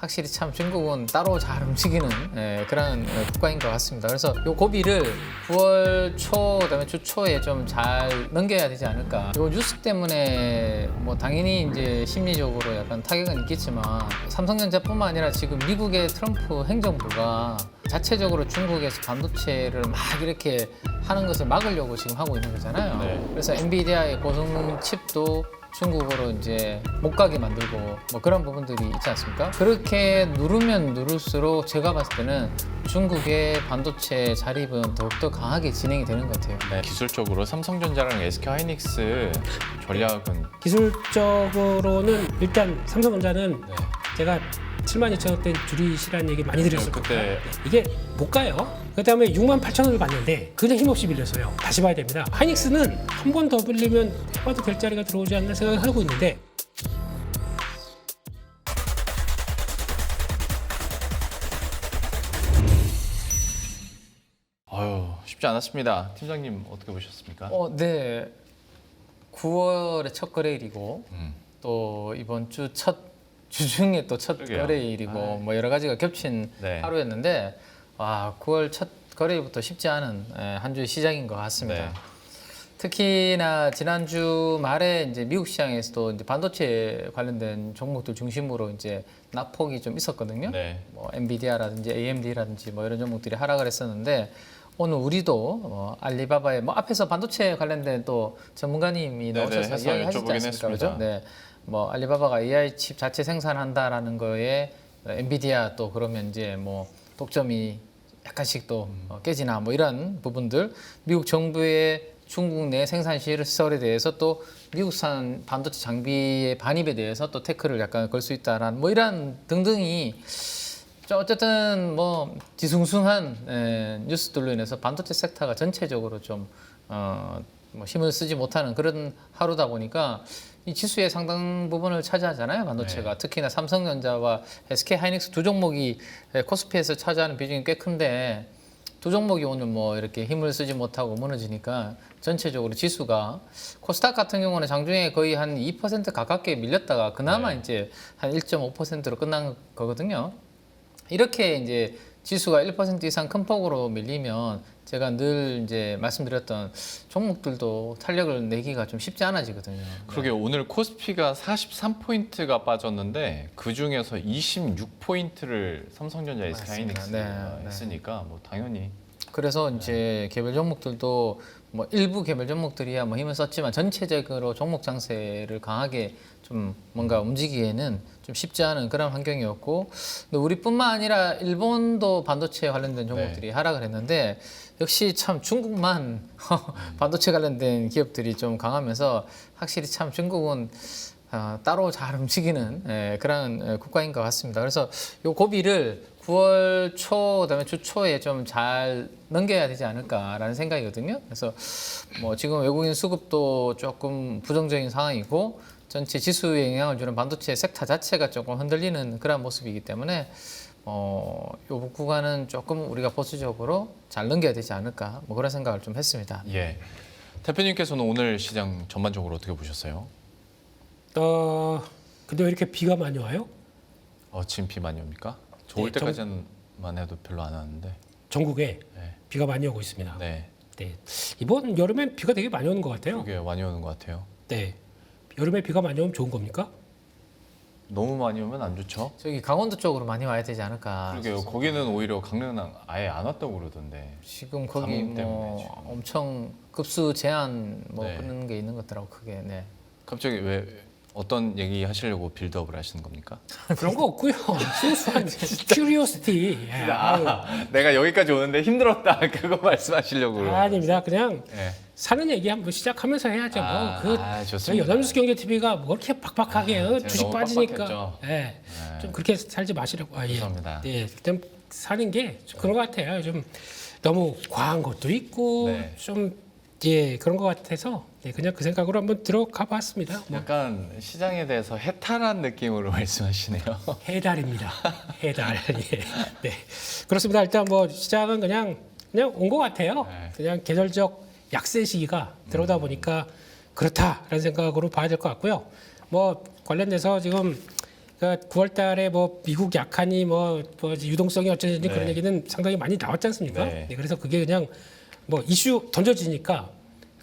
확실히 참 중국은 따로 잘 움직이는 그런 국가인 것 같습니다. 그래서 요 고비를 9월 초 그다음에 주 초에 좀 잘 넘겨야 되지 않을까. 요 뉴스 때문에 뭐 당연히 이제 심리적으로 약간 타격은 있겠지만 삼성전자뿐만 아니라 지금 미국의 트럼프 행정부가 자체적으로 중국에서 반도체를 막 이렇게 하는 것을 막으려고 지금 하고 있는 거잖아요. 네. 그래서 엔비디아의 고성 칩도 중국으로 이제 못 가게 만들고 뭐 그런 부분들이 있지 않습니까? 그렇게 누르면 누를수록 제가 봤을 때는 중국의 반도체 자립은 더욱더 강하게 진행이 되는 것 같아요. 네, 기술적으로 삼성전자랑 SK 하이닉스 전략은 기술적으로는 일단 삼성전자는 네. 제가 72,000원대 줄이시라는 얘기 많이 드렸을 그때- 거예요. 이게 못 가요. 그다음에 68,000원을 봤는데 그냥 힘없이 밀려서요. 다시 봐야 됩니다. 하이닉스는 한 번 더 빌리면 해봐도 될 자리가 들어오지 않나 생각을 하고 있는데 아유 쉽지 않았습니다. 팀장님 어떻게 보셨습니까? 네. 9월의 첫 거래일이고 음. 또 이번 주 중에 또 첫 그러게요. 거래일이고 뭐 여러 가지가 겹친 네. 하루였는데 와 9월 첫 거래일부터 쉽지 않은 한 주의 시작인 것 같습니다. 네. 특히나 지난주 말에 이제 미국 시장에서도 이제 반도체 관련된 종목들 중심으로 이제 낙폭이 좀 있었거든요. 네. 뭐 엔비디아라든지 AMD라든지 뭐 이런 종목들이 하락을 했었는데 오늘 우리도 알리바바의 뭐 앞에서 반도체 관련된 또 전문가님이 네네, 나오셔서 해서 이야기하시지 여쭤보긴 않습니까? 했습니다. 그죠? 네. 뭐 알리바바가 AI 칩 자체 생산한다라는 거에 엔비디아 또 그러면 이제 뭐 독점이 약간씩 또 깨지나 뭐 이런 부분들 미국 정부의 중국 내 생산 시설에 대해서 또 미국산 반도체 장비의 반입에 대해서 또 태클을 약간 걸 수 있다라는 뭐 이런 등등이 어쨌든 뭐 뒤숭숭한 뉴스들로 인해서 반도체 섹터가 전체적으로 좀 뭐 힘을 쓰지 못하는 그런 하루다 보니까 이 지수의 상당 부분을 차지하잖아요 반도체가. 네. 특히나 삼성전자와 SK 하이닉스 두 종목이 코스피에서 차지하는 비중이 꽤 큰데 두 종목이 오늘 뭐 이렇게 힘을 쓰지 못하고 무너지니까 전체적으로 지수가 코스닥 같은 경우는 장중에 거의 한 2% 가깝게 밀렸다가 그나마 네. 이제 한 1.5%로 끝난 거거든요. 이렇게 이제 지수가 1% 이상 큰 폭으로 밀리면 제가 늘 이제 말씀드렸던 종목들도 탄력을 내기가 좀 쉽지 않아지거든요. 그러게 오늘 코스피가 43포인트가 빠졌는데 그 중에서 26포인트를 삼성전자 SK 맞습니다. 하이닉스가 네. 했으니까 뭐 당연히 그래서 이제 개별 종목들도 뭐 일부 개별 종목들이야 뭐 힘을 썼지만 전체적으로 종목 장세를 강하게 좀 뭔가 움직이기에는 좀 쉽지 않은 그런 환경이었고 근데 우리뿐만 아니라 일본도 반도체 관련된 종목들이 하락을 했는데 역시 참 중국만 반도체 관련된 기업들이 좀 강하면서 확실히 참 중국은 따로 잘 움직이는 그런 국가인 것 같습니다. 그래서 요 고비를 9월 초 그다음에 주 초에 좀 잘 넘겨야 되지 않을까라는 생각이거든요. 그래서 뭐 지금 외국인 수급도 조금 부정적인 상황이고 전체 지수에 영향을 주는 반도체 섹터 자체가 조금 흔들리는 그런 모습이기 때문에 요 구간은 조금 우리가 보수적으로 잘 넘겨야 되지 않을까 뭐 그런 생각을 좀 했습니다. 예. 대표님께서는 오늘 시장 전반적으로 어떻게 보셨어요? 근데 왜 이렇게 비가 많이 와요? 지금 비 많이 옵니까? 좋을 네, 때까지만 해도 별로 안 왔는데. 전국에 네. 비가 많이 오고 있습니다. 네. 네. 이번 여름엔 비가 되게 많이 오는 것 같아요. 그게 많이 오는 것 같아요. 네. 여름에 비가 많이 오면 좋은 겁니까? 너무 많이 오면 안 좋죠. 저기 강원도 쪽으로 많이 와야 되지 않을까. 그러게요. 거기는 오히려 강릉은 아예 안 왔다고 그러던데. 지금 거기 감염 때문에 뭐 지금. 엄청 급수 제한 뭐 네. 그런 게 있는 것 같더라고 크게. 네. 갑자기 왜 어떤 얘기 하시려고 빌드업을 하시는 겁니까? 그런 거 없고요. 순수한 큐리오시티. 내가 여기까지 오는데 힘들었다 그거 말씀하시려고. 아닙니다. 그냥 네. 사는 얘기 한번 시작하면서 해야죠. 좋습니다. 저희 여담뉴스 경제 TV가 뭐 그렇게 팍팍하게 제가 주식 너무 빠지니까. 빡빡했죠. 예. 좀 그렇게 살지 마시라고. 예. 죄송합니다. 예. 좀 사는 게 좀 그런 것 같아요. 좀 너무 과한 것도 있고 네. 좀 예, 그런 것 같아서 그냥 그 생각으로 한번 들어가 봤습니다. 뭐 약간 시장에 대해서 해탈한 느낌으로 말씀하시네요. 해달입니다. 해달. 예. 네. 그렇습니다. 일단 뭐 시장은 그냥 온 것 같아요. 네. 그냥 계절적 약세 시기가 들어오다 보니까 그렇다라는 생각으로 봐야 될 것 같고요. 뭐 관련돼서 지금 그러니까 9월달에 뭐 미국 약하니 뭐 유동성이 어쩌는지 네. 그런 얘기는 상당히 많이 나왔지 않습니까? 네. 네, 그래서 그게 그냥 뭐 이슈 던져지니까,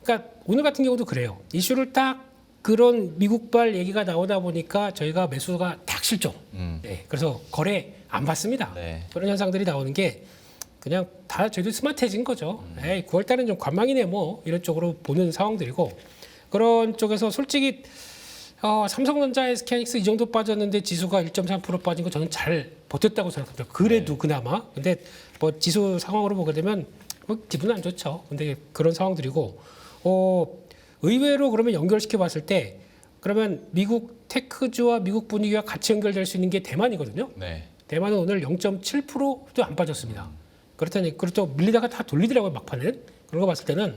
그러니까 오늘 같은 경우도 그래요. 이슈를 딱 그런 미국발 얘기가 나오다 보니까 저희가 매수가 딱 실종. 네, 그래서 거래 안 받습니다. 네. 그런 현상들이 나오는 게 그냥 다 저희도 스마트해진 거죠. 에이, 9월달은 좀 관망이네 뭐 이런 쪽으로 보는 상황들이고, 그런 쪽에서 솔직히 삼성전자, SK하이닉스 이 정도 빠졌는데 지수가 1.3% 빠진 거 저는 잘 버텼다고 생각합니다. 그래도 그나마. 근데 뭐 지수 상황으로 보게 되면 뭐 기분은 안 좋죠. 근데 그런 상황들이고, 의외로 그러면 연결시켜 봤을 때 그러면 미국 테크주와 미국 분위기와 같이 연결될 수 있는 게 대만이거든요. 네. 대만은 오늘 0.7%도 안 빠졌습니다. 그렇다니 그렇죠. 밀리다가 다 돌리더라고요, 막판은. 그런 거 봤을 때는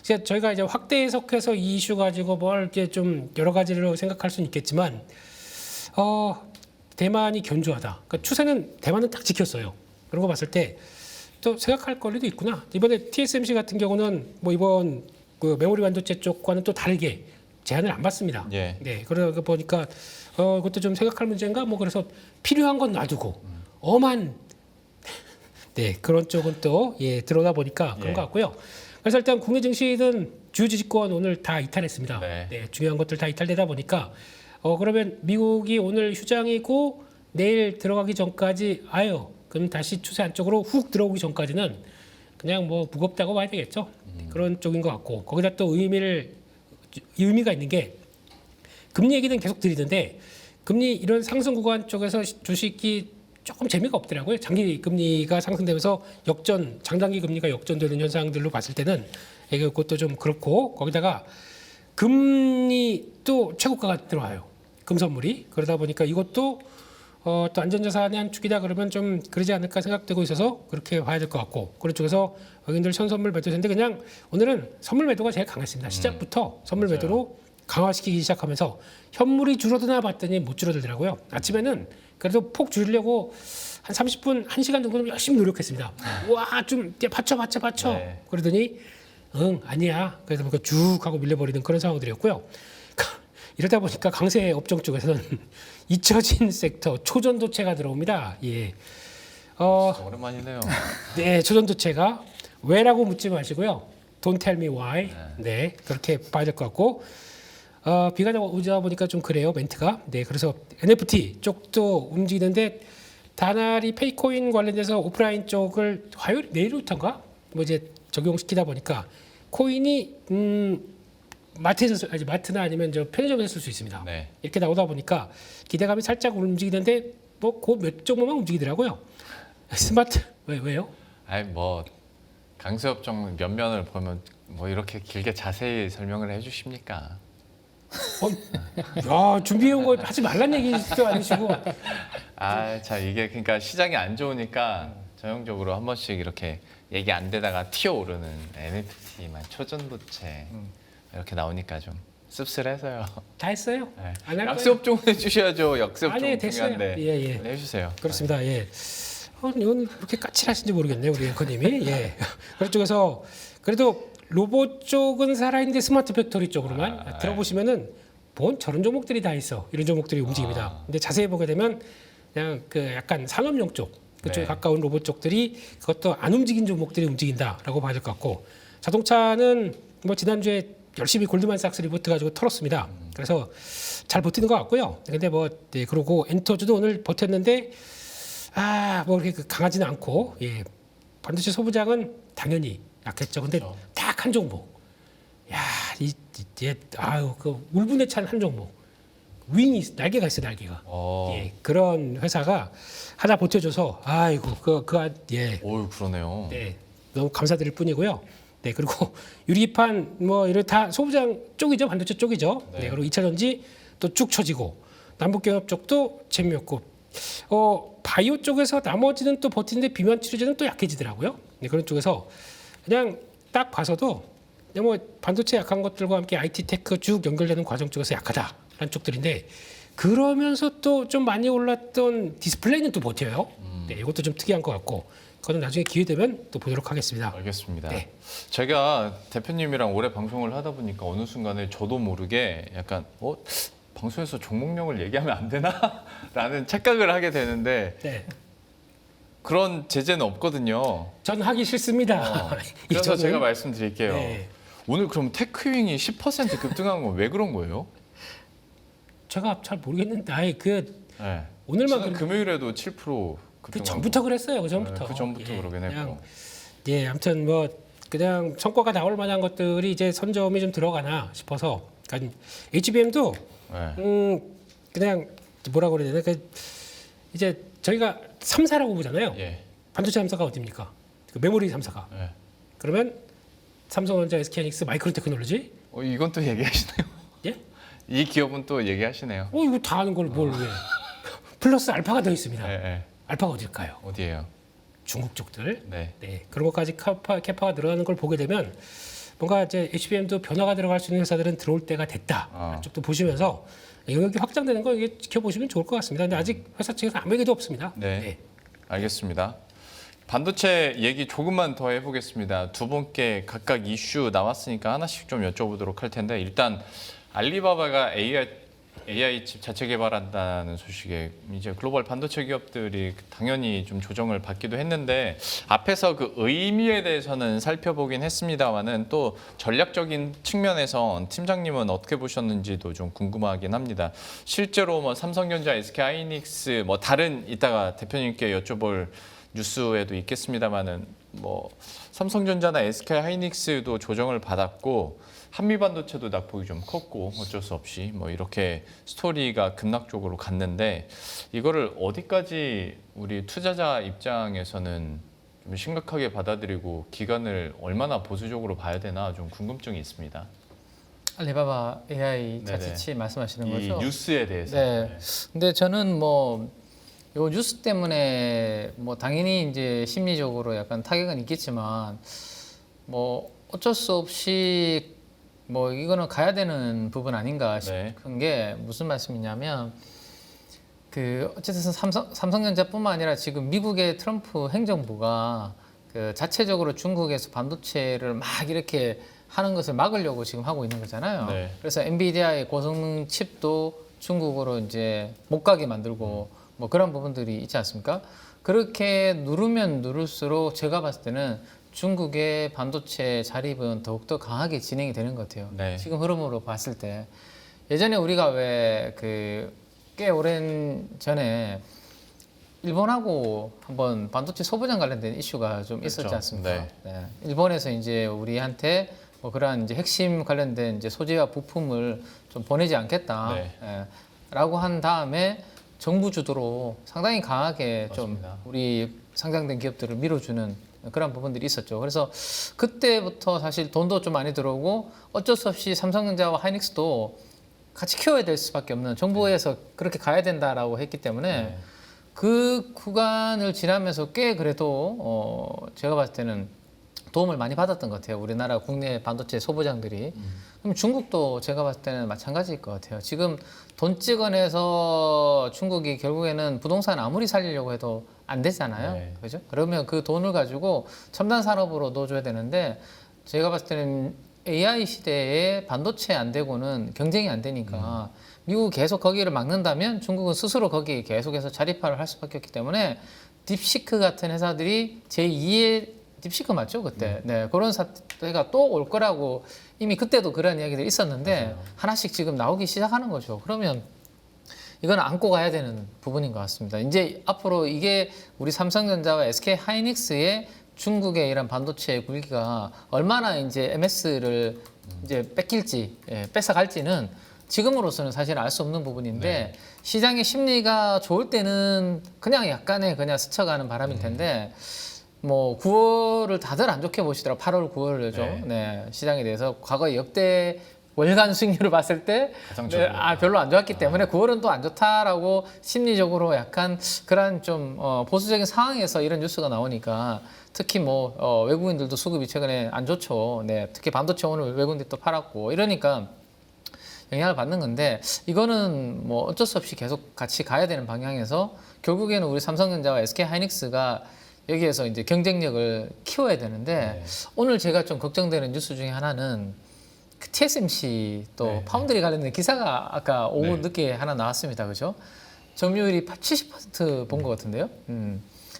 이제 저희가 이제 확대 해석해서 이 이슈 가지고 뭘 이렇게 좀 여러 가지로 생각할 수는 있겠지만, 대만이 견조하다. 그러니까 추세는 대만은 딱 지켰어요. 그런 거 봤을 때 또 생각할 거리도 있구나. 이번에 TSMC 같은 경우는 뭐 이번 그 메모리 반도체 쪽과는 또 다르게 제한을 안 받습니다. 예. 네, 그러다 보니까 그것도 좀 생각할 문제인가. 뭐 그래서 필요한 건 놔두고 엄한 네, 그런 쪽은 또 들어오다 보니까 그런 예. 것 같고요. 그래서 일단 국내 증시는 주요 지지권 오늘 다 이탈했습니다. 네. 중요한 것들 다 이탈되다 보니까 그러면 미국이 오늘 휴장이고 내일 들어가기 전까지 그럼 다시 추세 안쪽으로 훅 들어오기 전까지는 그냥 뭐 무겁다고 봐야 되겠죠. 그런 쪽인 것 같고, 거기다 또 의미가 있는 게 금리 얘기는 계속 드리는데 금리 이런 상승 구간 쪽에서 주식이 조금 재미가 없더라고요. 장기 금리가 상승되면서 장단기 금리가 역전되는 현상들로 봤을 때는 이것도 좀 그렇고, 거기다가 금리 또 최고가가 들어와요. 금선물이. 그러다 보니까 이것도 또 안전자산의 한 축이다 그러면 좀 그러지 않을까 생각되고 있어서 그렇게 봐야 될 것 같고, 그런 쪽에서 여기들 선선물 매도인데 그냥 오늘은 선물 매도가 제일 강했습니다. 시작부터 선물 맞아요. 매도로 강화시키기 시작하면서 현물이 줄어드나 봤더니 못 줄어들더라고요. 아침에는 그래도 폭 줄이려고 한 30분, 1시간 정도는 열심히 노력했습니다. 와, 좀 받쳐. 네. 그러더니 아니야. 그래서 뭔가 쭉 하고 밀려버리는 그런 상황들이었고요. 이러다 보니까 강세 업종 쪽에서는 잊혀진 섹터 초전도체가 들어옵니다. 예. 오랜만이네요. 네, 초전도체가 왜라고 묻지 마시고요. Don't tell me why. 네, 그렇게 봐야 될 것 같고, 비가 오자 보니까 좀 그래요, 멘트가. 네, 그래서 NFT 쪽도 움직이는데 다나리 페이코인 관련돼서 오프라인 쪽을 내일부터인가 뭐 이제 적용시키다 보니까 코인이 마트나 아니면 저 편의점에서 쓸 수 있습니다. 네. 이렇게 나오다 보니까 기대감이 살짝 움직이는데 뭐 그 몇 종목만 움직이더라고요. 스마트 왜요? 아니 뭐 강세업종 몇 면을 보면 뭐 이렇게 길게 자세히 설명을 해주십니까? 야, 준비해온 거 하지 말란 얘기도 아니시고. 자 이게 그러니까 시장이 안 좋으니까 전형적으로 한 번씩 이렇게 얘기 안 되다가 튀어오르는 NFT만 초전도체 이렇게 나오니까 좀 씁쓸해서요. 다 했어요. 네. 안 할 거예요. 약세업종은 해주셔야죠. 약세업종 아니, 됐어요. 중요한데 예. 해주세요. 그렇습니다. 예. 이건 그렇게 까칠하신지 모르겠네요, 우리 앵커님이. 예. 그런 쪽에서 그래도 로봇 쪽은 살아있는데 스마트 팩토리 쪽으로만 들어보시면은 저런 종목들이 다 있어. 이런 종목들이 움직입니다. 근데 자세히 보게 되면 그냥 그 약간 산업용 쪽 그쪽에 네. 가까운 로봇 쪽들이 그것도 안 움직인 종목들이 움직인다라고 봐야 될 것 같고, 자동차는 뭐 지난주에 열심히 골드만삭스 리포트 가지고 털었습니다. 그래서 잘 버티는 것 같고요. 근데 그러고 엔터주도 오늘 버텼는데 뭐 이렇게 강하지는 않고, 예. 반도체 소부장은 당연히 약했죠. 근데 딱 한 종목. 야, 그 울분에 찬 한 종목. 날개가 있어, 날개가. 예. 그런 회사가 하나 버텨줘서 예. 오, 그러네요. 네, 너무 감사드릴 뿐이고요. 네, 그리고 유리판 이런 다 소부장 쪽이죠, 반도체 쪽이죠. 네, 그리고 2차전지 또 쭉 쳐지고, 남북경협 쪽도 재미없고, 바이오 쪽에서 나머지는 또 버티는데 비만 치료제는 또 약해지더라고요. 네, 그런 쪽에서 그냥 딱 봐서도 뭐 반도체 약한 것들과 함께 IT 테크 쭉 연결되는 과정 쪽에서 약하다라는 쪽들인데, 그러면서 또 좀 많이 올랐던 디스플레이는 또 버텨요. 네, 이것도 좀 특이한 것 같고, 그거는 나중에 기회 되면 또 보도록 하겠습니다. 알겠습니다. 네. 제가 대표님이랑 오래 방송을 하다 보니까 어느 순간에 저도 모르게 약간 방송에서 종목명을 얘기하면 안 되나?라는 착각을 하게 되는데 네. 그런 제재는 없거든요. 전 하기 싫습니다. 그래서 이전은- 제가 말씀드릴게요. 네. 오늘 그럼 테크윙이 10% 급등한 건 왜 그런 거예요? 제가 잘 모르겠는데 아예 그 네. 오늘만 지난 금요일에도 7% 그 급등한 전부터 그랬어요. 그 전부터. 그 전부터 그러긴 했고. 그냥, 예, 아무튼 뭐 그냥 성과가 나올 만한 것들이 이제 선점이 좀 들어가나 싶어서. 그러니까 HBM도 네. 그냥 뭐라 그래야 되나? 그 이제 저희가 3사라고 보잖아요. 예. 반도체 3사가 어디입니까? 그 메모리 3사가. 예. 그러면 삼성전자, SK하이닉스, 마이크로테크놀로지? 이건 또 얘기하시네요. 예? 이 기업은 또 얘기하시네요. 이거 다 아는 걸 뭘 왜? 플러스 알파가 더 있습니다. 예, 예. 알파가 어딜까요? 어디예요? 중국 쪽들. 네. 네, 그런 것까지 캐파가 늘어나는 걸 보게 되면 뭔가 이제 HBM도 변화가 들어갈 수 있는 회사들은 들어올 때가 됐다. 쪽도 보시면서 영역이 확장되는 거 이게 지켜보시면 좋을 것 같습니다. 근데 아직 회사 측에서 아무 얘기도 없습니다. 네. 알겠습니다. 반도체 얘기 조금만 더 해보겠습니다. 두 분께 각각 이슈 나왔으니까 하나씩 좀 여쭤보도록 할 텐데 일단 알리바바가 AI 칩 자체 개발한다는 소식에 이제 글로벌 반도체 기업들이 당연히 좀 조정을 받기도 했는데 앞에서 그 의미에 대해서는 살펴보긴 했습니다만은 또 전략적인 측면에서 팀장님은 어떻게 보셨는지도 좀 궁금하긴 합니다. 실제로 뭐 삼성전자, SK하이닉스 뭐 다른 이따가 대표님께 여쭤볼 뉴스에도 있겠습니다만은 뭐 삼성전자나 SK하이닉스도 조정을 받았고 한미반도체도 낙폭이 좀 컸고 어쩔 수 없이 뭐 이렇게 스토리가 급락적으로 갔는데 이거를 어디까지 우리 투자자 입장에서는 좀 심각하게 받아들이고 기간을 얼마나 보수적으로 봐야 되나 좀 궁금증이 있습니다. 알리바바 AI 네네. 자체치 말씀하시는 이 거죠? 뉴스에 대해서. 네. 근데 저는 뭐 요 뉴스 때문에 뭐 당연히 이제 심리적으로 약간 타격은 있겠지만 뭐 어쩔 수 없이 뭐 이거는 가야 되는 부분 아닌가 싶은 게 무슨 말씀이냐면 그 어쨌든 삼성전자뿐만 아니라 지금 미국의 트럼프 행정부가 그 자체적으로 중국에서 반도체를 막 이렇게 하는 것을 막으려고 지금 하고 있는 거잖아요. 네. 그래서 엔비디아의 고성능 칩도 중국으로 이제 못 가게 만들고 뭐 그런 부분들이 있지 않습니까? 그렇게 누르면 누를수록 제가 봤을 때는 중국의 반도체 자립은 더욱더 강하게 진행이 되는 것 같아요. 네. 지금 흐름으로 봤을 때 예전에 우리가 왜 그 꽤 오랜 전에 일본하고 한번 반도체 소부장 관련된 이슈가 좀 있었지 그렇죠. 않습니까? 네. 네. 일본에서 이제 우리한테 뭐 그러한 이제 핵심 관련된 이제 소재와 부품을 좀 보내지 않겠다. 네. 예, 라고 한 다음에 정부 주도로 상당히 강하게 맞습니다. 좀 우리 상장된 기업들을 밀어주는 그런 부분들이 있었죠. 그래서 그때부터 사실 돈도 좀 많이 들어오고 어쩔 수 없이 삼성전자와 하이닉스도 같이 키워야 될 수밖에 없는 정부에서 그렇게 가야 된다라고 했기 때문에 네. 그 구간을 지나면서 꽤 그래도 제가 봤을 때는 도움을 많이 받았던 것 같아요. 우리나라 국내 반도체 소부장들이. 그럼 중국도 제가 봤을 때는 마찬가지일 것 같아요. 지금 돈 찍어내서 중국이 결국에는 부동산 아무리 살리려고 해도 안 되잖아요. 네. 그죠? 그러면 그 돈을 가지고 첨단 산업으로 넣어줘야 되는데 제가 봤을 때는 AI 시대에 반도체 안 되고는 경쟁이 안 되니까 미국이 계속 거기를 막는다면 중국은 스스로 거기에 계속해서 자립화를 할 수밖에 없기 때문에 딥시크 같은 회사들이 제2의 딥시크 맞죠 그때? 네 그런 사태가 또 올 거라고 이미 그때도 그런 이야기들이 있었는데 맞아요. 하나씩 지금 나오기 시작하는 거죠. 그러면 이건 안고 가야 되는 부분인 것 같습니다. 이제 앞으로 이게 우리 삼성전자와 SK 하이닉스의 중국의 이런 반도체 굴기가 얼마나 이제 MS를 이제 뺏길지, 뺏어갈지는 지금으로서는 사실 알 수 없는 부분인데 시장의 심리가 좋을 때는 그냥 약간의 그냥 스쳐가는 바람일 텐데 뭐 9월을 다들 안 좋게 보시더라고요. 8월, 9월을 좀 네. 시장에 대해서 과거 역대 월간 수익률을 봤을 때 가장 별로 안 좋았기 때문에 9월은 또 안 좋다라고 심리적으로 약간 그런 좀 보수적인 상황에서 이런 뉴스가 나오니까 특히 뭐 외국인들도 수급이 최근에 안 좋죠. 네, 특히 반도체 오늘 외국인들이 또 팔았고 이러니까 영향을 받는 건데 이거는 뭐 어쩔 수 없이 계속 같이 가야 되는 방향에서 결국에는 우리 삼성전자와 SK 하이닉스가 여기에서 이제 경쟁력을 키워야 되는데 오늘 제가 좀 걱정되는 뉴스 중에 하나는 그 TSMC 또 네. 파운드리 관련된 기사가 아까 오후 네. 늦게 하나 나왔습니다. 그죠? 점유율이 70%본 것 같은데요.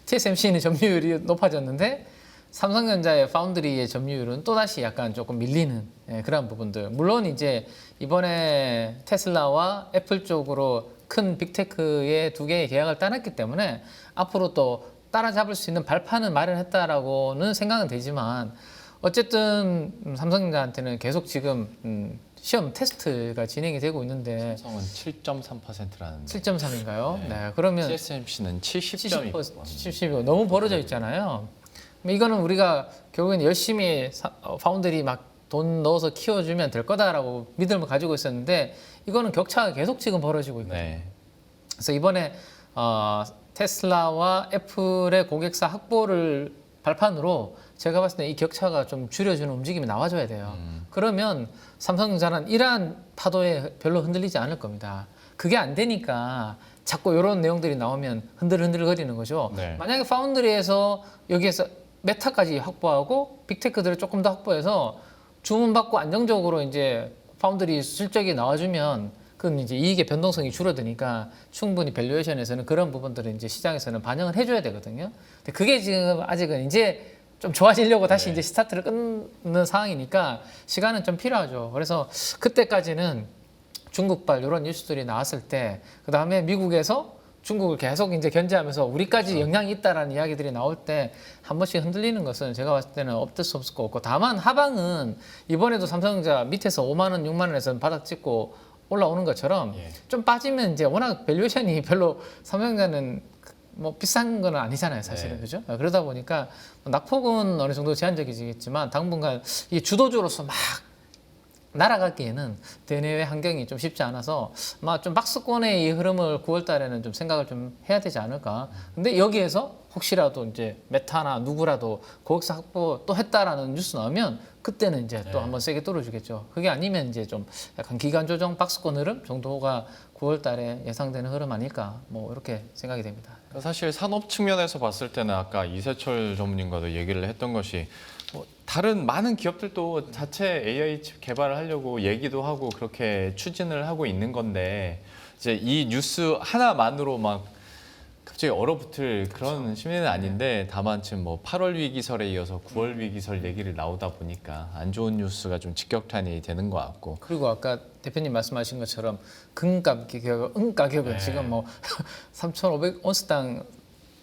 TSMC는 점유율이 높아졌는데 삼성전자의 파운드리의 점유율은 또다시 약간 조금 밀리는 그런 부분들. 물론 이제 이번에 테슬라와 애플 쪽으로 큰 빅테크의 두 개의 계약을 따냈기 때문에 앞으로 또 따라잡을 수 있는 발판은 마련했다라고는 생각은 되지만 어쨌든 삼성전자한테는 계속 지금 시험 테스트가 진행이 되고 있는데 삼성은 7.3%라는데 7.3인가요? 네. 네. 그러면 TSMC는 70점이 70이 너무 벌어져 있잖아요. 이거는 우리가 결국엔 열심히 파운드리 막 돈 넣어서 키워주면 될 거다라고 믿음을 가지고 있었는데 이거는 격차가 계속 지금 벌어지고 있거든요. 네. 그래서 이번에 테슬라와 애플의 고객사 확보를 발판으로 제가 봤을 때 이 격차가 좀 줄여주는 움직임이 나와줘야 돼요. 그러면 삼성전자는 이러한 파도에 별로 흔들리지 않을 겁니다. 그게 안 되니까 자꾸 이런 내용들이 나오면 흔들흔들거리는 거죠. 네. 만약에 파운드리에서 여기에서 메타까지 확보하고 빅테크들을 조금 더 확보해서 주문받고 안정적으로 이제 파운드리 실적이 나와주면 그건 이제 이익의 변동성이 줄어드니까 충분히 밸류에이션에서는 그런 부분들을 이제 시장에서는 반영을 해줘야 되거든요. 근데 그게 지금 아직은 이제 좀 좋아지려고 다시 네. 이제 스타트를 끊는 상황이니까 시간은 좀 필요하죠. 그래서 그때까지는 중국발 이런 뉴스들이 나왔을 때, 그 다음에 미국에서 중국을 계속 이제 견제하면서 우리까지 영향이 있다라는 이야기들이 나올 때 한 번씩 흔들리는 것은 제가 봤을 때는 없을 수 없을 것 같고, 다만 하방은 이번에도 삼성전자 밑에서 5만 원, 6만 원에서 바닥 찍고 올라오는 것처럼 예. 좀 빠지면 이제 워낙 밸류에이션이 별로 삼성전자는 뭐 비싼 건 아니잖아요, 사실은. 네. 그죠? 그러다 보니까 낙폭은 어느 정도 제한적이겠지만 당분간 이 주도주로서 막 날아가기에는 대내외 환경이 좀 쉽지 않아서 아마 좀 박스권의 이 흐름을 9월 달에는 좀 생각을 좀 해야 되지 않을까. 근데 여기에서 혹시라도 이제 메타나 누구라도 고객사 확보 또 했다라는 뉴스 나오면 그때는 이제 또 한번 세게 뚫어주겠죠. 그게 아니면 이제 좀 약간 기간 조정 박스권 흐름 정도가 9월 달에 예상되는 흐름 아닐까. 뭐 이렇게 생각이 됩니다. 사실 산업 측면에서 봤을 때는 아까 이세철 전문님과도 얘기를 했던 것이 뭐 다른 많은 기업들도 자체 AI 칩 개발을 하려고 얘기도 하고 그렇게 추진을 하고 있는 건데 이제 이 뉴스 하나만으로 막 갑자기 얼어붙을 그런 심리는 아닌데 다만 지금 뭐 8월 위기설에 이어서 9월 위기설 얘기를 나오다 보니까 안 좋은 뉴스가 좀 직격탄이 되는 것 같고 그리고 아까 대표님 말씀하신 것처럼 은 가격은 네. 지금 뭐 3,500온스당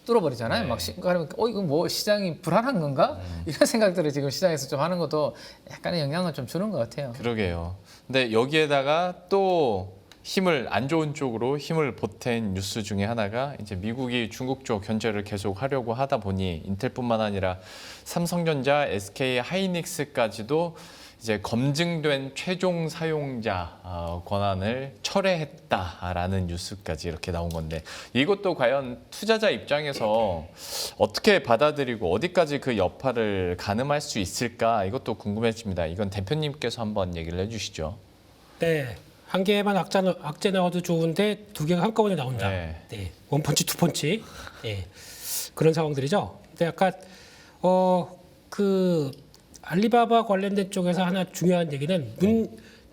뚫어버리잖아요. 네. 막 그러면 이거 뭐 시장이 불안한 건가? 이런 생각들을 지금 시장에서 좀 하는 것도 약간의 영향을 좀 주는 것 같아요. 그러게요. 근데 여기에다가 또 힘을 안 좋은 쪽으로 힘을 보탠 뉴스 중에 하나가 이제 미국이 중국 쪽 견제를 계속 하려고 하다 보니 인텔뿐만 아니라 삼성전자, SK 하이닉스까지도 이제 검증된 최종 사용자 권한을 철회했다라는 뉴스까지 이렇게 나온 건데 이것도 과연 투자자 입장에서 어떻게 받아들이고 어디까지 그 여파를 가늠할 수 있을까 이것도 궁금해집니다. 이건 대표님께서 한번 얘기를 해주시죠. 네. 한 개만 악재 나와도 좋은데 두 개가 한꺼번에 나온다. 네. 네. 원펀치 투펀치. 네. 그런 상황들이죠. 근데 아까 그 알리바바 관련된 쪽에서 하나 중요한 얘기는